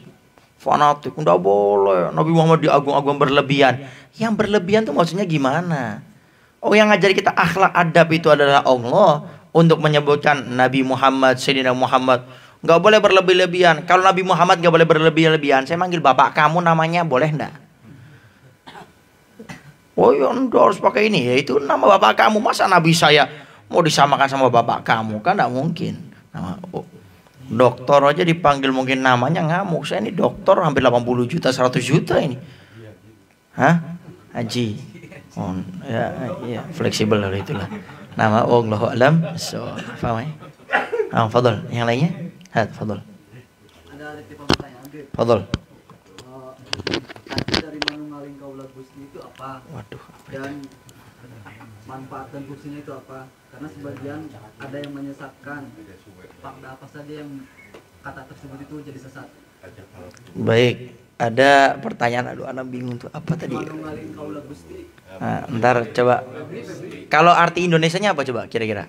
Speaker 1: fanatik, enggak boleh Nabi Muhammad diagung-agung berlebihan. Yang berlebihan itu maksudnya gimana? Oh, yang ngajari kita akhlak adab itu adalah Allah untuk menyebutkan Nabi Muhammad, Sayyidina Muhammad. Nggak boleh berlebih-lebihan. Kalau Nabi Muhammad nggak boleh berlebih-lebihan, saya manggil bapak kamu namanya, boleh enggak? Oh ya enggak harus pakai ini. Ya itu nama bapak kamu. Masa Nabi saya mau disamakan sama bapak kamu? Kan enggak mungkin. Dokter aja dipanggil mungkin namanya ngamuk. Saya ini dokter hampir 80 juta, 100 juta ini. Hah? Haji. Oh, ya, fleksibel lah itulah. Nama Allahu a'lam. So, paham ya? Fadol. Yang lainnya? Fadol.
Speaker 4: Ada tipe pertanyaan.
Speaker 1: Fadol.
Speaker 4: Arti dari manunggaling kaulah Gusti itu apa?
Speaker 1: Waduh.
Speaker 4: Dan manfaat dan fungsinya itu apa? Karena sebagian ada yang menyesatkan fakta apa saja yang kata tersebut itu jadi sesat.
Speaker 1: Baik, ada pertanyaan, aduh anak bingung tuh apa tadi.
Speaker 4: Manunggaling kaula Gusti.
Speaker 1: Nah, ntar coba. Kalau arti Indonesianya apa coba kira-kira?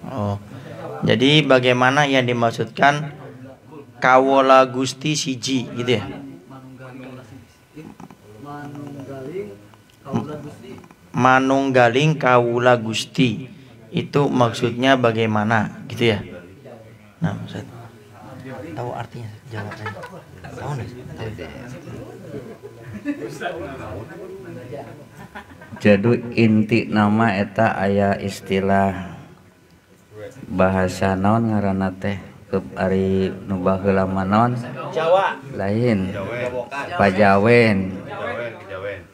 Speaker 1: Oh, jadi bagaimana yang dimaksudkan kawola Gusti siji gitu ya? Manunggaling kawola Gusti itu maksudnya bagaimana gitu ya? Nah, Ustaz, tahu artinya jawabannya? Tahu nggak?
Speaker 3: Jadi inti nama eta aya istilah bahasa naon ngaranna teh ke ari nu baheula mah naon
Speaker 1: Jawa
Speaker 3: lain pajawen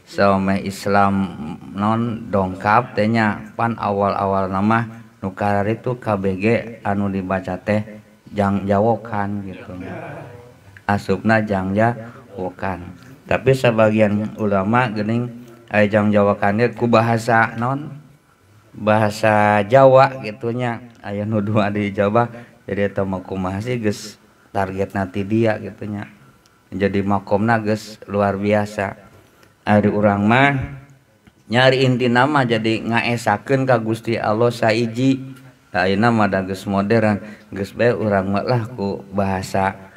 Speaker 3: some Islam non dongkap tehnya pan awal-awal nama nu karar itu KBG anu dibaca teh jang jawokan gitu asupna jang jawokan tapi sebagian ulama geuning aya jang jawokannya ku bahasa non bahasa Jawa gitunya aya nu dua di Jawa jadi eta mah kumaha sih geus target nanti dia gitunya jadi makomna geus luar biasa ari urang mah nyari inti nama jadi ngaesakeun ka Gusti Allah saiji ayeuna mah da geus modern geus bae urang mah lah ku bahasa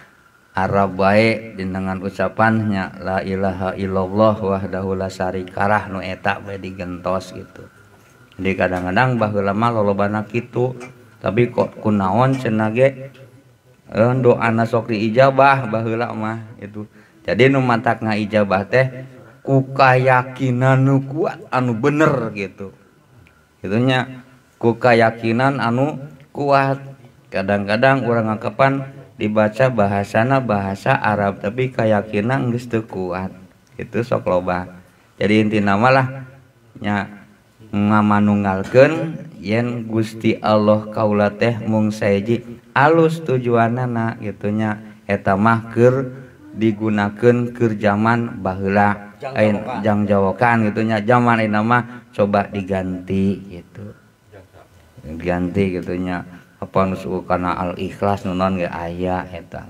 Speaker 3: Arab bae dengan ucapannya la ilaha illallah wahdahu la syarikalah nu eta bae digentos gitu. Jadi kadang-kadang baheula mah lolobana kitu tapi kok kunaon cenah ge doana sok diijabah baheula mah itu. Jadi nu matak ngaijabah teh ku kayakinan nu kuat anu bener gitu. Itunya ku kayakinan anu kuat. Kadang-kadang urang ngakepan dibaca bahasana bahasa Arab tapi keyakinan geus teu kuat itu sok loba jadi inti nama lah nya ngamanunggalkeun yen Gusti Allah kaula teh mung saeji alus tujuanana gitu nya eta mah keur digunakeun keur zaman baheula jang jawokan gitu nya zaman ayeuna mah coba diganti gitu diganti gitu nya apa nusu kana al ikhlas nunon ge aya eta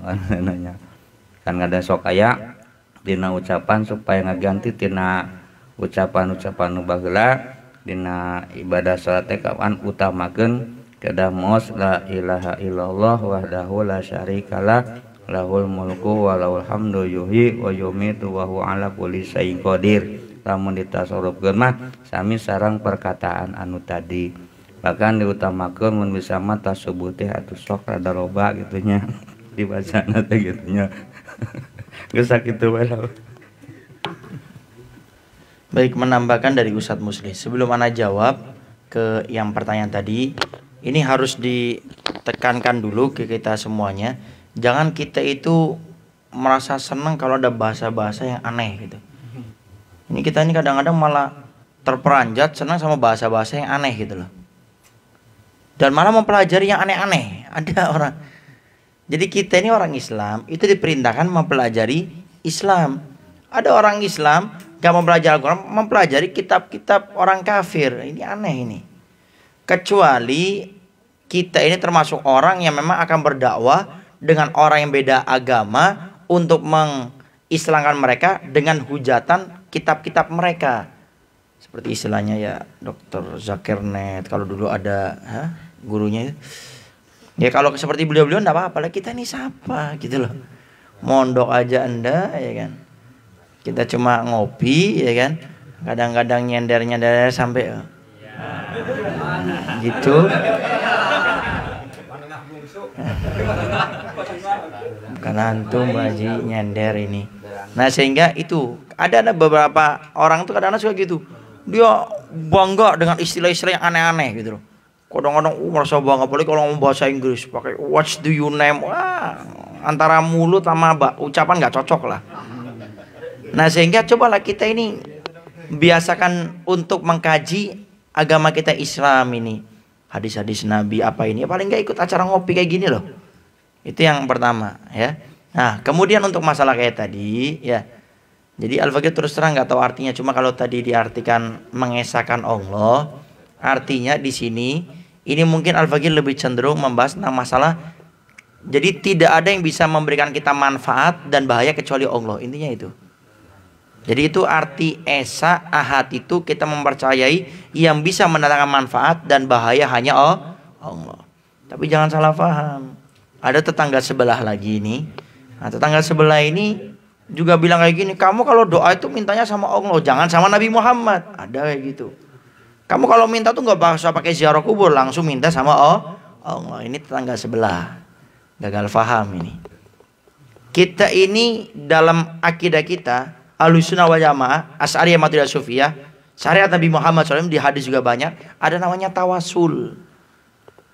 Speaker 3: kan ada sok aya dina ucapan supaya ngaganti tina ucapan-ucapan nu baheula dina ibadah salat teh kawan utamakeun kedah mos la ilaha illallah wahdahu la syarikalah lahul mulku wa lahul hamdu yuhyi wa yumitu wa huwa ala kulli syai'in qadir lamun ditasarrufkeun mah sami sareng perkataan anu tadi bahkan diutamakan mun bisa mata subuh teh atuh sok rada loba gitunya dibacana teh gitunya geus sakitu bae.
Speaker 1: Baik, menambahkan dari Ustadz Musli sebelum ana jawab ke yang pertanyaan tadi, ini harus ditekankan dulu ke kita semuanya, jangan kita itu merasa senang kalau ada bahasa-bahasa yang aneh gitu. Ini kita ini kadang-kadang malah terperanjat senang sama bahasa-bahasa yang aneh gitu loh. Dan malah mempelajari yang aneh-aneh. Ada orang. Jadi kita ini orang Islam itu diperintahkan mempelajari Islam. Ada orang Islam gak mempelajari Al-Quran, mempelajari kitab-kitab orang kafir. Ini aneh ini. Kecuali kita ini termasuk orang yang memang akan berdakwah dengan orang yang beda agama untuk mengislamkan mereka dengan hujatan kitab-kitab mereka. Seperti istilahnya ya Dr. Zakir Net kalau dulu ada gurunya ya kalau seperti beliau-beliau enggak apa-apa lah, kita ini siapa gitu loh, mondok aja Anda ya kan, kita cuma ngopi ya kan, kadang-kadang nyender sampai gitu bukan antum baji nyender ini. Nah sehingga itu ada beberapa orang tuh kadang-kadang suka gitu, dia bangga dengan istilah-istilah yang aneh-aneh gitu loh. Kadang-kadang merasa bangga, apalagi kalau ngomong bahasa Inggris pakai what do you name, wah antara mulut sama ucapan nggak cocok lah. Nah sehingga cobalah kita ini biasakan untuk mengkaji agama kita Islam ini, hadis-hadis Nabi apa ini, ya paling nggak ikut acara ngopi kayak gini loh. Itu yang pertama ya. Nah kemudian untuk masalah kayak tadi ya, Jadi Al-Fakir terus terang nggak tahu artinya. Cuma kalau tadi diartikan mengesahkan Allah, artinya di sini ini mungkin Al-Fakir lebih cenderung membahas tentang masalah. Jadi tidak ada yang bisa memberikan kita manfaat dan bahaya kecuali Allah. Intinya itu. Jadi itu arti esa ahad itu kita mempercayai yang bisa mendatangkan manfaat dan bahaya hanya Allah. Tapi jangan salah paham. Ada tetangga sebelah lagi ini. Nah, tetangga sebelah ini juga bilang kayak gini, kamu kalau doa itu mintanya sama Allah, jangan sama Nabi Muhammad. Ada kayak gitu. Kamu kalau minta tuh nggak usah pakai ziarah kubur, langsung minta sama Allah. Ini tetangga sebelah. Gagal paham ini. Kita ini dalam akidah kita Ahlussunnah wal Jamaah, Asy'ariyah Maturidiyah Sufiyah, syariat Nabi Muhammad SAW di hadis juga banyak, ada namanya tawasul.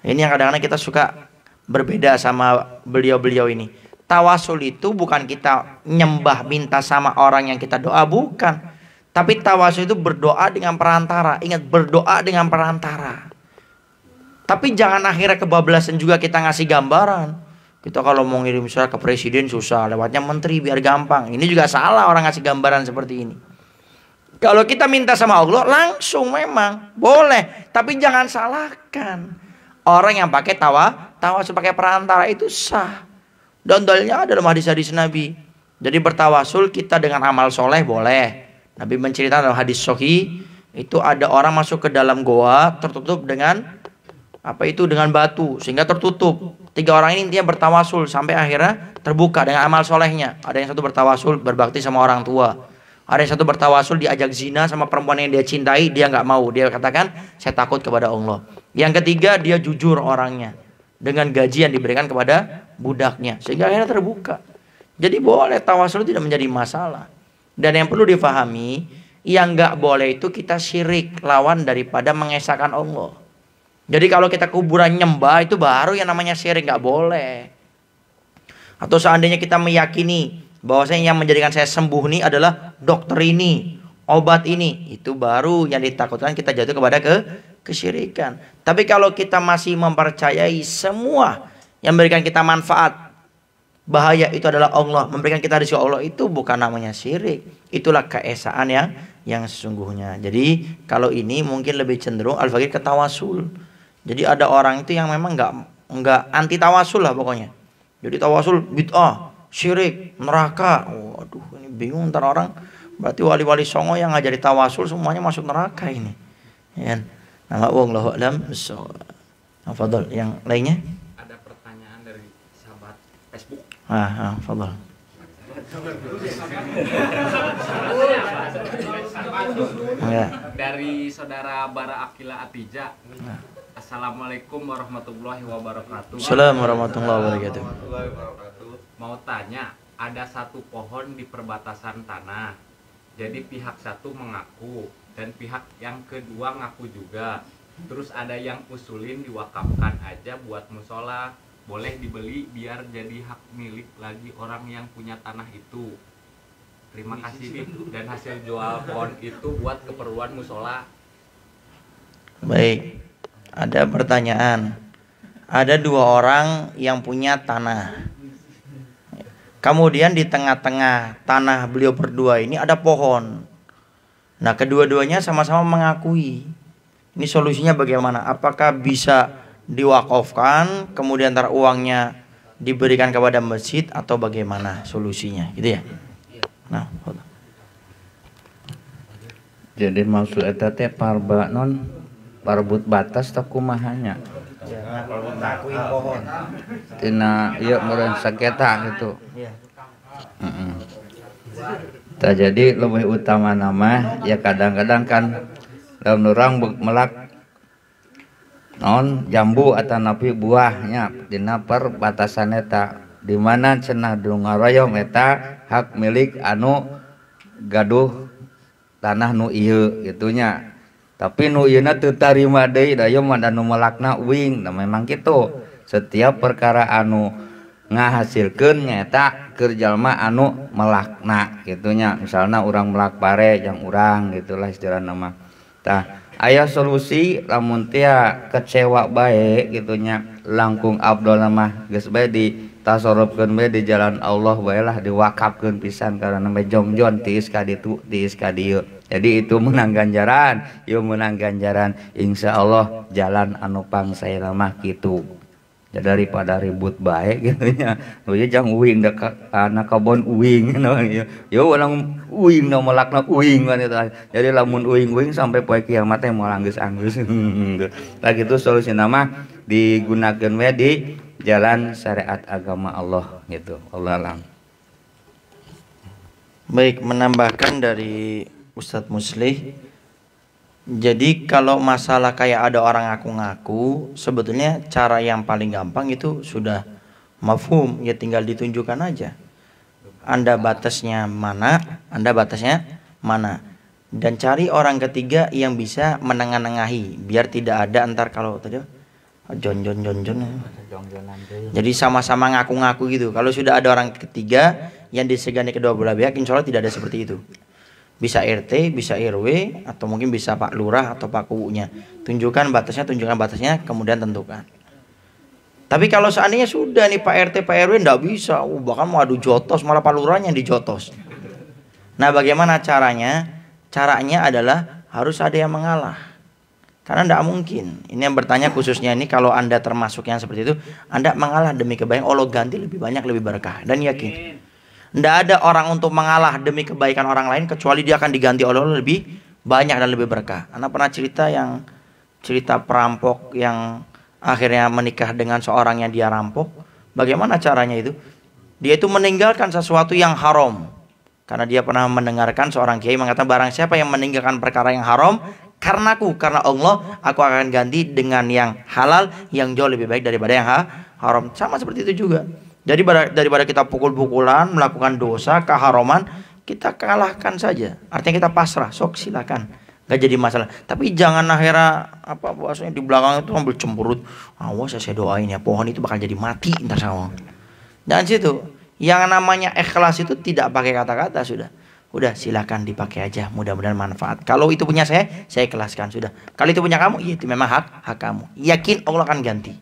Speaker 1: Ini yang kadang-kadang kita suka berbeda sama beliau-beliau ini. Tawasul itu bukan kita nyembah minta sama orang yang kita doa, bukan. Tapi tawasul itu berdoa dengan perantara. Ingat, berdoa dengan perantara. Tapi jangan akhirnya kebablasan juga kita ngasih gambaran. Kita kalau mau ngirim surat ke presiden susah, lewatnya menteri biar gampang. Ini juga salah orang ngasih gambaran seperti ini. Kalau kita minta sama Allah langsung memang boleh, tapi jangan salahkan. Orang yang pakai tawasul pakai perantara itu sah. Dan dalilnya ada dalam hadis-hadis Nabi. Jadi bertawasul kita dengan amal soleh boleh. Nabi menceritakan dalam hadis sahih itu ada orang masuk ke dalam goa tertutup dengan dengan batu sehingga tertutup. 3 orang ini intinya bertawasul sampai akhirnya terbuka dengan amal solehnya. Ada yang satu bertawasul berbakti sama orang tua. Ada yang satu bertawasul diajak zina sama perempuan yang dia cintai, dia nggak mau. Dia katakan saya takut kepada Allah. Yang ketiga dia jujur orangnya dengan gaji yang diberikan kepada budaknya sehingga akhirnya terbuka. Jadi boleh tawasul tidak menjadi masalah. Dan yang perlu difahami, yang nggak boleh itu kita syirik lawan daripada mengesahkan Allah. Jadi kalau kita kuburan nyembah itu baru yang namanya syirik, nggak boleh. Atau seandainya kita meyakini bahwasanya yang menjadikan saya sembuh ini adalah dokter ini, obat ini, itu baru yang ditakutkan kita jatuh kepada kesyirikan. Tapi kalau kita masih mempercayai semua yang memberikan kita manfaat, bahaya itu adalah Allah, memberikan kita rezeki Allah, itu bukan namanya syirik. Itulah keesaan yang sesungguhnya. Jadi kalau ini mungkin lebih cenderung Al-Fakir ke tawasul. Jadi ada orang itu yang memang nggak anti tawasul lah pokoknya. Jadi tawasul bid'ah, syirik, neraka. Waduh, ini bingung ntar orang. Berarti wali-wali songo yang ngajari tawasul semuanya masuk neraka ini. Ya. Nama wallahu a'lam bissawab. Fadhol, yang lainnya?
Speaker 5: Ada pertanyaan dari sahabat Facebook.
Speaker 1: Fadhol.
Speaker 5: Dari saudara Bara Akila Atija. Assalamualaikum warahmatullahi wabarakatuh.
Speaker 1: Assalamualaikum warahmatullahi wabarakatuh.
Speaker 5: Mau tanya, ada satu pohon di perbatasan tanah. Jadi pihak satu mengaku dan pihak yang kedua ngaku juga. Terus ada yang usulin diwakafkan aja buat musola. Boleh dibeli biar jadi hak milik lagi orang yang punya tanah itu. Terima kasih dan hasil jual pohon itu buat keperluan musola.
Speaker 1: Baik, ada pertanyaan. Ada 2 orang yang punya tanah. Kemudian di tengah-tengah tanah beliau berdua ini ada pohon. Nah, kedua-duanya sama-sama mengakui. Ini solusinya bagaimana? Apakah bisa diwakafkan, kemudian ntar uangnya diberikan kepada masjid atau bagaimana solusinya? Gitu ya. Nah,
Speaker 3: jadi maksud eta teh parba non parbut batas tak kumahanya.
Speaker 1: Ya, parbut ngakuin pohon.
Speaker 3: Tina ieu meureun saketa gitu.
Speaker 1: Iya.
Speaker 3: Tah jadi lebih utama nama ya kadang-kadang kan lamun urang melak non jambu atau napi buahnya dina perbatasan eta di mana cenah dungaroyong eta hak milik anu gaduh tanah nu ieu gitunya. Tapi nu ieuna teu tarima deui da ieu mah anu melakna uing. Nah memang kitu. Setiap perkara anu ngahasilkeun nyaeta keur jalma anu melakna gitunya. Misalna urang melak pare jang urang gitulah istilahna mah. Tah aya solusi lamun teu kecewa bae gitunya langkung abdol mah geus bae tasorupkeun we di jalan Allah bae lah, diwakafkeun pisan karena namanya jongjon tiis ka ditu tiis ka dieu. Jadi itu menang ganjaran, ieu menang ganjaran. Insyaallah jalan anu pangsaena mah kitu. Ya daripada ribut bae gitu nya. Nu ieu jang uing da anak kebon uing yo ulang uing na melakna uing kan eta. Jadi lamun uing-uing sampai poe kiamat teh moal anggeus-anggeus. Tah kitu solusina mah digunakeun we di jalan syariat agama Allah gitu. Allah alam.
Speaker 1: Baik, menambahkan dari Ustadz Muslih. Jadi kalau masalah kayak ada orang ngaku-ngaku, sebetulnya cara yang paling gampang itu sudah mafhum, ya tinggal ditunjukkan aja. Anda batasnya mana, Anda batasnya mana. Dan cari orang ketiga yang bisa menengah-nengahi, biar tidak ada antar kalau tadi jon. Jadi sama-sama ngaku-ngaku gitu. Kalau sudah ada orang ketiga yang disegani kedua belah pihak, insya Allah tidak ada seperti itu. Bisa RT, bisa RW, atau mungkin bisa Pak Lurah atau Pak Kubunya. Tunjukkan batasnya, kemudian tentukan. Tapi kalau seandainya sudah nih Pak RT, Pak RW enggak bisa, bahkan mau adu jotos, malah Pak Lurahnya dijotos. Nah, bagaimana caranya? Caranya adalah harus ada yang mengalah. Karena enggak mungkin. Ini yang bertanya khususnya ini, kalau Anda termasuk yang seperti itu, Anda mengalah demi kebaikan, Allah ganti lebih banyak, lebih berkah. Dan yakin, tidak ada orang untuk mengalah demi kebaikan orang lain kecuali dia akan diganti oleh Allah lebih banyak dan lebih berkah. Anak pernah cerita perampok yang akhirnya menikah dengan seorang yang dia rampok. Bagaimana caranya itu? Dia itu meninggalkan sesuatu yang haram. Karena dia pernah mendengarkan seorang kiai mengatakan, barang siapa yang meninggalkan perkara yang haram karena Allah, aku akan ganti dengan yang halal yang jauh lebih baik daripada yang haram. Sama seperti itu juga. Jadi daripada kita pukul-pukulan, melakukan dosa, keharaman, kita kalahkan saja. Artinya kita pasrah, sok silakan, gak jadi masalah. Tapi jangan akhirnya bahasanya di belakang itu ambil cemberut. Awas saya doain ya, pohon itu bakal jadi mati ntar sama. Dan situ, yang namanya ikhlas itu tidak pakai kata-kata sudah. Udah silakan dipakai aja, mudah-mudahan manfaat. Kalau itu punya saya ikhlaskan sudah. Kalau itu punya kamu, ya itu memang hak kamu. Yakin Allah akan ganti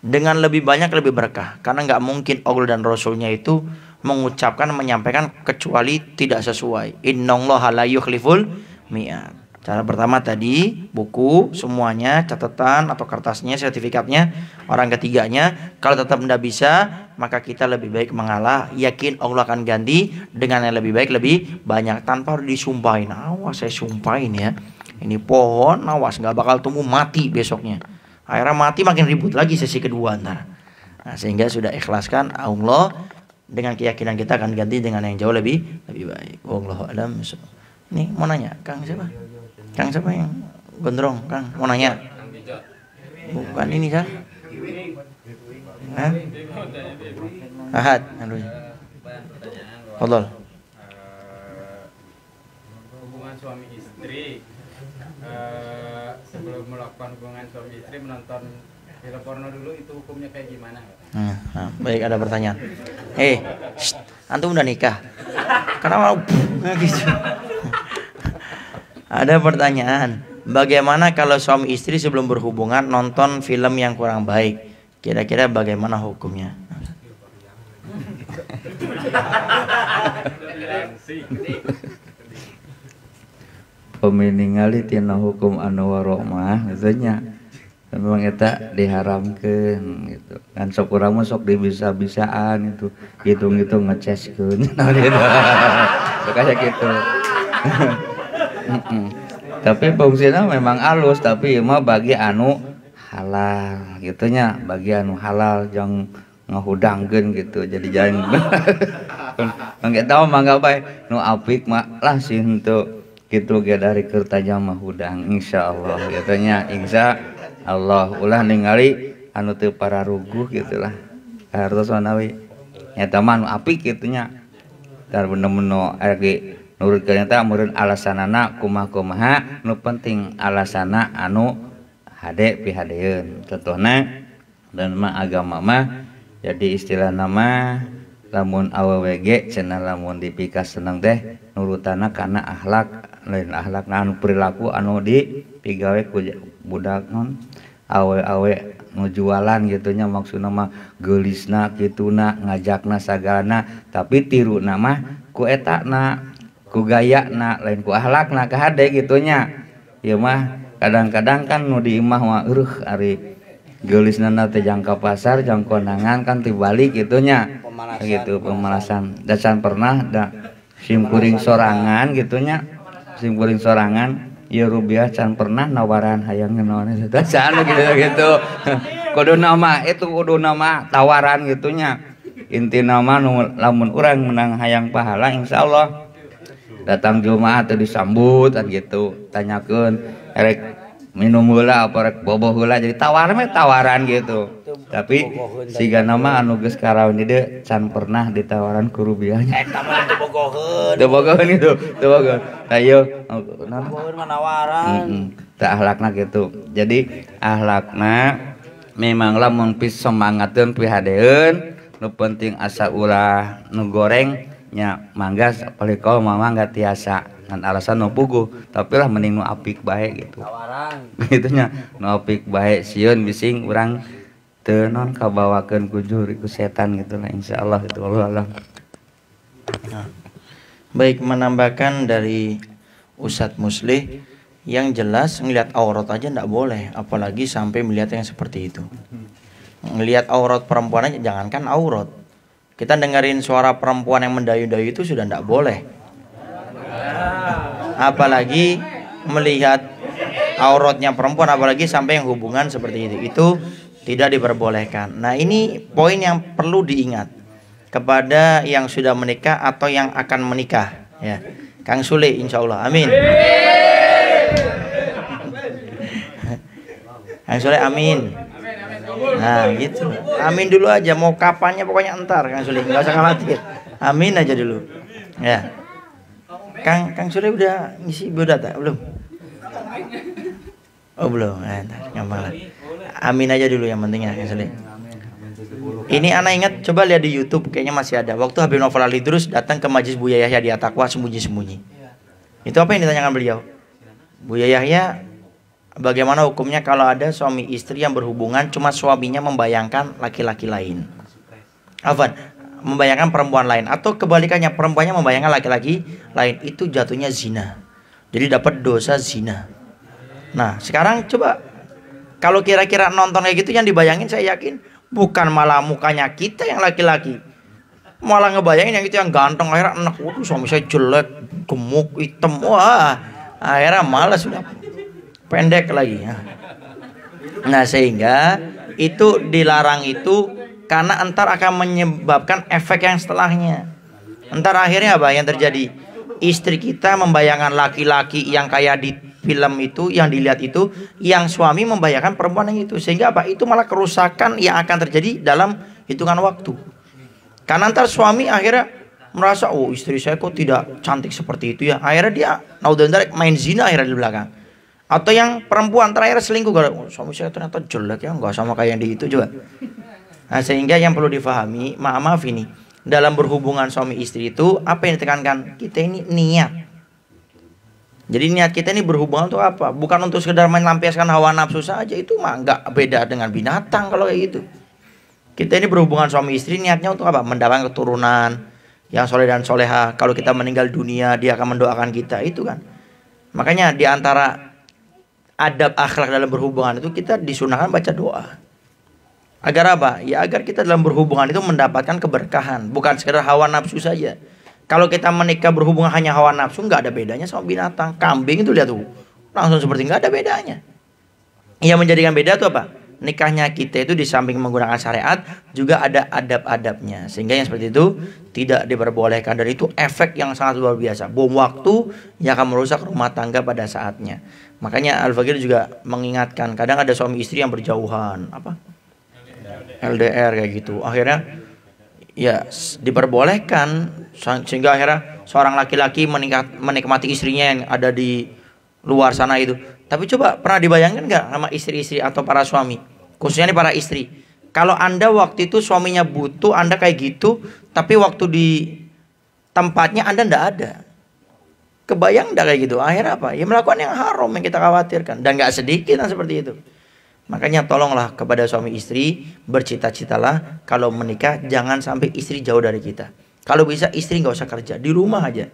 Speaker 1: dengan lebih banyak, lebih berkah. Karena nggak mungkin Allah dan Rasulnya itu menyampaikan kecuali tidak sesuai. Innallaha la yukhliful mi'ad. Cara pertama tadi, buku semuanya, catatan atau kertasnya, sertifikatnya. Orang ketiganya, kalau tetap tidak bisa, maka kita lebih baik mengalah. Yakin Allah akan ganti dengan yang lebih baik, lebih banyak, tanpa harus disumpahin. Awas saya sumpahin ya, ini pohon awas nggak bakal tumbuh, mati besoknya. Akhirnya mati, makin ribut lagi sesi kedua ntar. Nah, sehingga sudah ikhlaskan Allah, dengan keyakinan kita akan ganti dengan yang jauh lebih baik. Wallahu a'lam. Ini mau nanya, Kang siapa? Kang siapa yang gondrong? Kang mau nanya? Bukan ini kan? Hah? Ahad. Fadhol.
Speaker 5: Hubungan suami istri, sebelum melakukan hubungan suami istri menonton film porno dulu, itu hukumnya kayak gimana?
Speaker 1: Nah, baik, ada pertanyaan. Antum udah nikah? Kenapa gitu? Ada pertanyaan. Bagaimana kalau suami istri sebelum berhubungan nonton film yang kurang baik? Kira-kira bagaimana hukumnya?
Speaker 3: Pemeningali tina hukum anu waromah gitu nya. Memang eta diharamkeun gitu. Kan sok urang mah sok dibisa-bisaan itu. Hitung-hitung ngeceskeun. Kayak gitu. Tapi fungsinya memang halus, tapi mah bagi anu halal gitunya, bagi anu halal jangan ngahudangkeun gitu. Jadi jangan enggak tahu mah enggak bae nu apik mah lah sih henteu gitu ge dari kertajam mah hudang insyaallah gitunya. Insyaallah ulah ningali anu teu pararuguh gitulah. Hartos manawi nya taman apik gitunya. Dar bener-bener nurutkeun eta meureun alasanana kumaha nu penting alasana anu hade pihadeun contohna dan mah agama mah jadi istilah nama lamun awewe ge cenah lamun dipikas seneng teh nurutana kana akhlak lain akhlak anu perilaku anu dipigawe ku budak non awe-awe jualan gitunya maksudna mah geulisna kituna ngajakna sagalana tapi tiru mah ku etakna ku gayana lain ku akhlakna ka hade gitunya ieu mah kadang-kadang kan nu di imah mah ari geulisna teh jangka pasar jang konangan kan tibalik gitunya gitu pemalasan dasan pernah da simkuring sorangan gitunya simkuring sorangan ya rubiah can pernah nawaran hayang naon eta can gitu kudu nama itu kudu nama tawaran gitunya inti nama lamun urang menang hayang pahala insyaallah datang Jumat teh disambut kan gitu tanyakeun erek minum heula apa rek boboh heula jadi tawaran gitu tapi siga nama anu geus karaon ieu can pernah ditawaran ku rubiahnya
Speaker 6: eta mah teu bogoheun
Speaker 3: teu bogoheun ayo
Speaker 6: bogoheun mah nawaran
Speaker 3: teu akhlakna gitu jadi akhlakna memang lamun pis semangateun pihadeun nu penting asa ulah nu goreng nya mangga palikol mangga tiasa ngan alasan nu puguh tapi lah mending nu apik bae gitu
Speaker 6: tawaran
Speaker 3: gitunya nu apik bae sieun bising urang teu non kabawakeun ku juri ku setan gitu lah insyaallah itu Allah.
Speaker 1: Baik, menambahkan dari Ustadz Muslih yang jelas ngelihat aurat aja ndak boleh apalagi sampai melihat yang seperti itu. Ngelihat aurat perempuan aja jangankan aurat. Kita dengerin suara perempuan yang mendayu-dayu itu sudah ndak boleh. Apalagi melihat auratnya perempuan apalagi sampai yang hubungan seperti itu tidak diperbolehkan. Nah, ini poin yang perlu diingat kepada yang sudah menikah atau yang akan menikah ya. Kang Sule insyaallah. Amin. Kang Sule amin. Nah gitu, amin dulu aja, mau kapannya pokoknya entar Kang Sule, nggak usah khawatir, amin aja dulu ya. Kang Sule udah ngisi biodata belum? Oh belum, entar ngapain? Amin aja dulu yang pentingnya Kang Sule. Ini anak ingat, coba lihat di YouTube kayaknya masih ada. Waktu Habib Novel Ali Idrus datang ke Majlis Buya Yahya di Atakwa sembunyi-sembunyi. Itu apa yang ditanyakan beliau? Buya Yahya, bagaimana hukumnya kalau ada suami istri yang berhubungan cuma suaminya membayangkan laki-laki lain? Afwan, membayangkan perempuan lain atau kebalikannya perempuannya membayangkan laki-laki lain, itu jatuhnya zina. Jadi dapat dosa zina. Nah, sekarang coba kalau kira-kira nonton kayak gitu yang dibayangin saya yakin bukan malah mukanya kita yang laki-laki. Malah ngebayangin yang itu yang ganteng akhirnya enak, waduh suami saya jelek, gemuk, hitam. Wah, akhirnya malas sudah. Pendek lagi ya. Nah sehingga itu dilarang itu karena entar akan menyebabkan efek yang setelahnya. Entar akhirnya apa yang terjadi? Istri kita membayangkan laki-laki yang kayak di film itu, yang dilihat itu, yang suami membayangkan perempuan yang itu. Sehingga apa? Itu malah kerusakan yang akan terjadi dalam hitungan waktu. Karena entar suami akhirnya merasa, oh istri saya kok tidak cantik seperti itu ya. Akhirnya dia naudzubillah main zina akhirnya di belakang. Atau yang perempuan terakhir selingkuh, oh, suami saya ternyata jelek ya, nggak sama kayak yang di itu juga. Nah, sehingga yang perlu difahami, maaf ini, dalam berhubungan suami istri itu apa yang ditekankan? Kita ini niat. Jadi niat kita ini berhubungan untuk apa? Bukan untuk sekedar melampiaskan hawa nafsu saja, itu mah nggak beda dengan binatang kalau kayak gitu. Kita ini berhubungan suami istri niatnya untuk apa? Mendapatkan keturunan yang soleh dan soleha. Kalau kita meninggal dunia, dia akan mendoakan kita, itu kan. Makanya di antara adab akhlak dalam berhubungan itu kita disunahkan baca doa. Agar apa? Ya agar kita dalam berhubungan itu mendapatkan keberkahan, bukan sekedar hawa nafsu saja. Kalau kita menikah berhubungan hanya hawa nafsu, nggak ada bedanya sama binatang. Kambing itu lihat tuh, langsung seperti nggak ada bedanya. Yang menjadikan beda itu apa? Nikahnya kita itu di samping menggunakan syariat juga ada adab-adabnya, sehingga yang seperti itu tidak diperbolehkan. Dan itu efek yang sangat luar biasa, bom waktu yang akan merusak rumah tangga pada saatnya. Makanya Al-Fakir juga mengingatkan, kadang ada suami istri yang berjauhan, apa? LDR kayak gitu. Akhirnya ya diperbolehkan, sehingga akhirnya seorang laki-laki menikmati istrinya yang ada di luar sana itu. Tapi coba pernah dibayangkan nggak sama istri-istri atau para suami, khususnya ini para istri, kalau Anda waktu itu suaminya butuh, Anda kayak gitu, tapi waktu di tempatnya Anda ndak ada. Kebayang ndak kayak gitu? Akhirnya apa? Ya melakukan yang haram yang kita khawatirkan, dan nggak sedikit kan seperti itu. Makanya tolonglah kepada suami istri, bercita-citalah kalau menikah jangan sampai istri jauh dari kita. Kalau bisa istri nggak usah kerja, di rumah aja.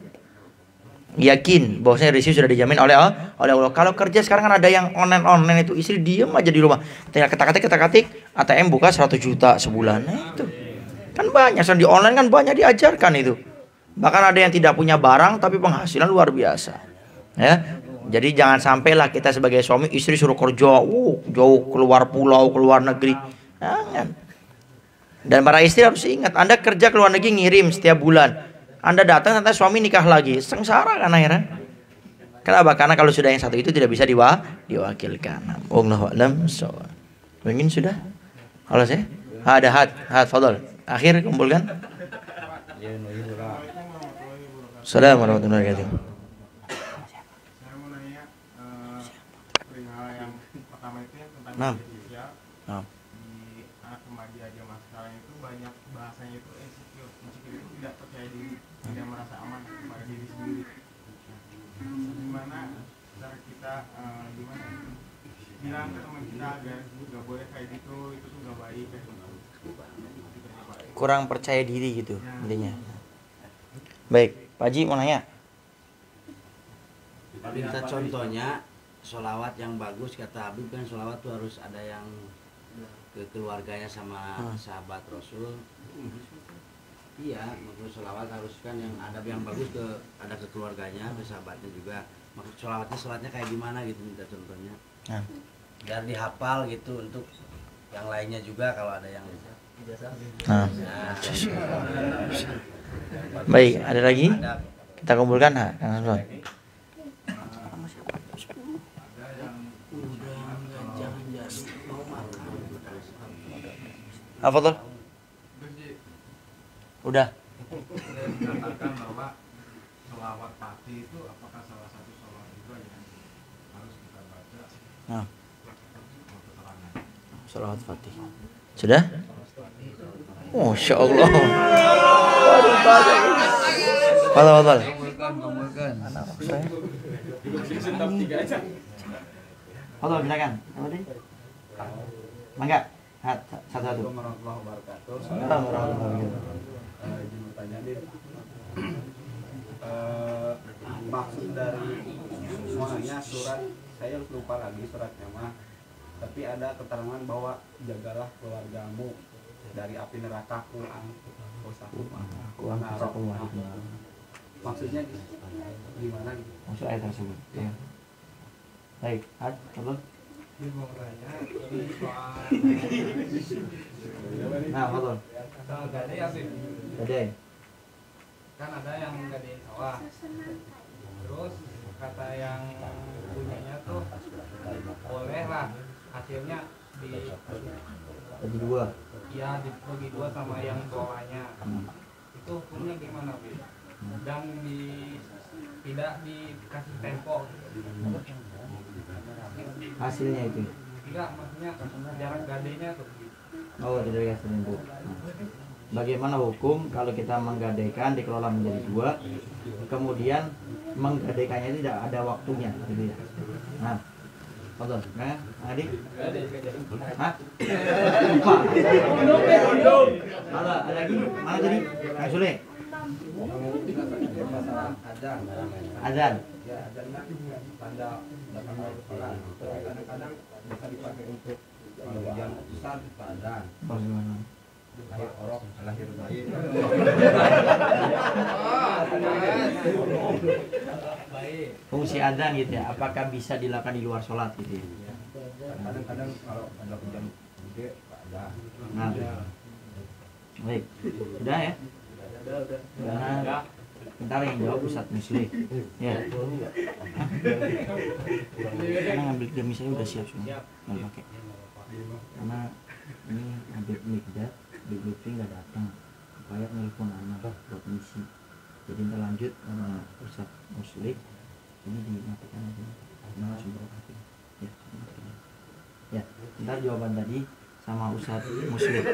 Speaker 1: Yakin bahwasanya rezeki sudah dijamin oleh Allah. Kalau kerja sekarang kan ada yang online itu, istri diem aja di rumah. Tinggal ketik ATM buka 100 juta sebulan. Nah, itu. Kan banyak di online kan banyak diajarkan itu. Bahkan ada yang tidak punya barang tapi penghasilan luar biasa. Ya. Jadi jangan sampailah kita sebagai suami istri suruh kerja jauh keluar pulau, keluar negeri. Jangan. Dan para istri harus ingat, Anda kerja ke luar negeri ngirim setiap bulan. Anda datang nanti suami nikah lagi, sengsara kan akhirnya. Kenapa? Karena kalau sudah yang satu itu tidak bisa diwakilkan. Wallahu a'lam bishawab. Mungkin sudah? Halo saya? Ada had fadhol. Akhir kumpulkan. Assalamualaikum warahmatullahi wabarakatuh. Nah,
Speaker 5: di anak remaja zaman sekarang itu banyak bahasanya itu insecure itu tidak percaya diri, tidak merasa aman pada diri sendiri. Gimana cara kita bilang ke teman kita agar nggak boleh kayak gitu, itu tuh nggak baik kayak gitu.
Speaker 1: Kurang percaya diri gitu intinya. Baik, Pak Haji mau nanya.
Speaker 6: Minta contohnya sholawat yang bagus, kata Habib kan sholawat tuh harus ada yang ke keluarganya sama sahabat Rasul. Iya, maksud sholawat harus kan yang ada yang bagus ada ke keluarganya, ke sahabatnya juga. Maksud sholatnya kayak gimana gitu, minta contohnya. Biar dihafal gitu untuk yang lainnya juga kalau ada yang
Speaker 1: Baik, ada lagi? Kita kumpulkan Kang Hasbun. Apa tuh? Udah.
Speaker 5: Dikatakan bahwa sholawat Fatih itu apakah salah satu sholawat juga yang harus kita baca?
Speaker 1: Sholawat Fatih. Sudah? Masya Allah. Fadal. Fadal, silakan. Apa tadi? Mangga. Satu-satu.
Speaker 2: Warahmatullahi wabarakatuh. Izin bertanya nih. Maksud dari semuanya surat, saya lupa lagi suratnya mah. Tapi ada keterangan bahwa jagalah keluargamu dari api neraka maksudnya gimana gitu?
Speaker 1: Maksud ayat tersebut. Ya. Baik, coba. Nah, betul. Gadai.
Speaker 5: Kan ada yang gadein sawah. Terus kata yang punyanya tuh boleh lah hasilnya
Speaker 1: dibagi dua.
Speaker 5: Iya, dibagi dua sama yang bawahnya. Itu hukumnya gimana, Bi? Dan tidak dikasih tempo.
Speaker 1: Hasilnya itu.
Speaker 5: Enggak, maksudnya jarak gadainya tuh.
Speaker 1: Oh, tidak dikasih tempo. Bagaimana hukum kalau kita menggadaikan dikelola menjadi dua, kemudian menggadaikannya itu tidak ada waktunya, gitu ya. Nah, betul, nah, adik? Hah? Lupa. Ada lagi? Mana tadi? Kang Sule? Azan.
Speaker 5: Ya, azannya tanda kadang-kadang bisa dipakai untuk yang besar azan.
Speaker 1: Bagaimana?
Speaker 5: Lahir orok, lahir bayi.
Speaker 1: Fungsi azan gitu ya, apakah bisa dilakukan di luar sholat gitu ya?
Speaker 5: Kadang-kadang kalau ada hujan gede ada.
Speaker 1: Nah, baik, sudah ya? Udah. Bentar yang jawab Ustadz Musli. Ya. Karena ngambil demi saya udah siap semua. Nggak pakai. Karena ini Habib Mikdad, Habib Lutfi nggak datang. Supaya nelfon anak buat misi. Jadi kita lanjut sama Ustadz Musli. Ini dimatikan aja. Karena langsung berhati. Ya, ya. Bentar jawaban tadi sama Ustadz Musli.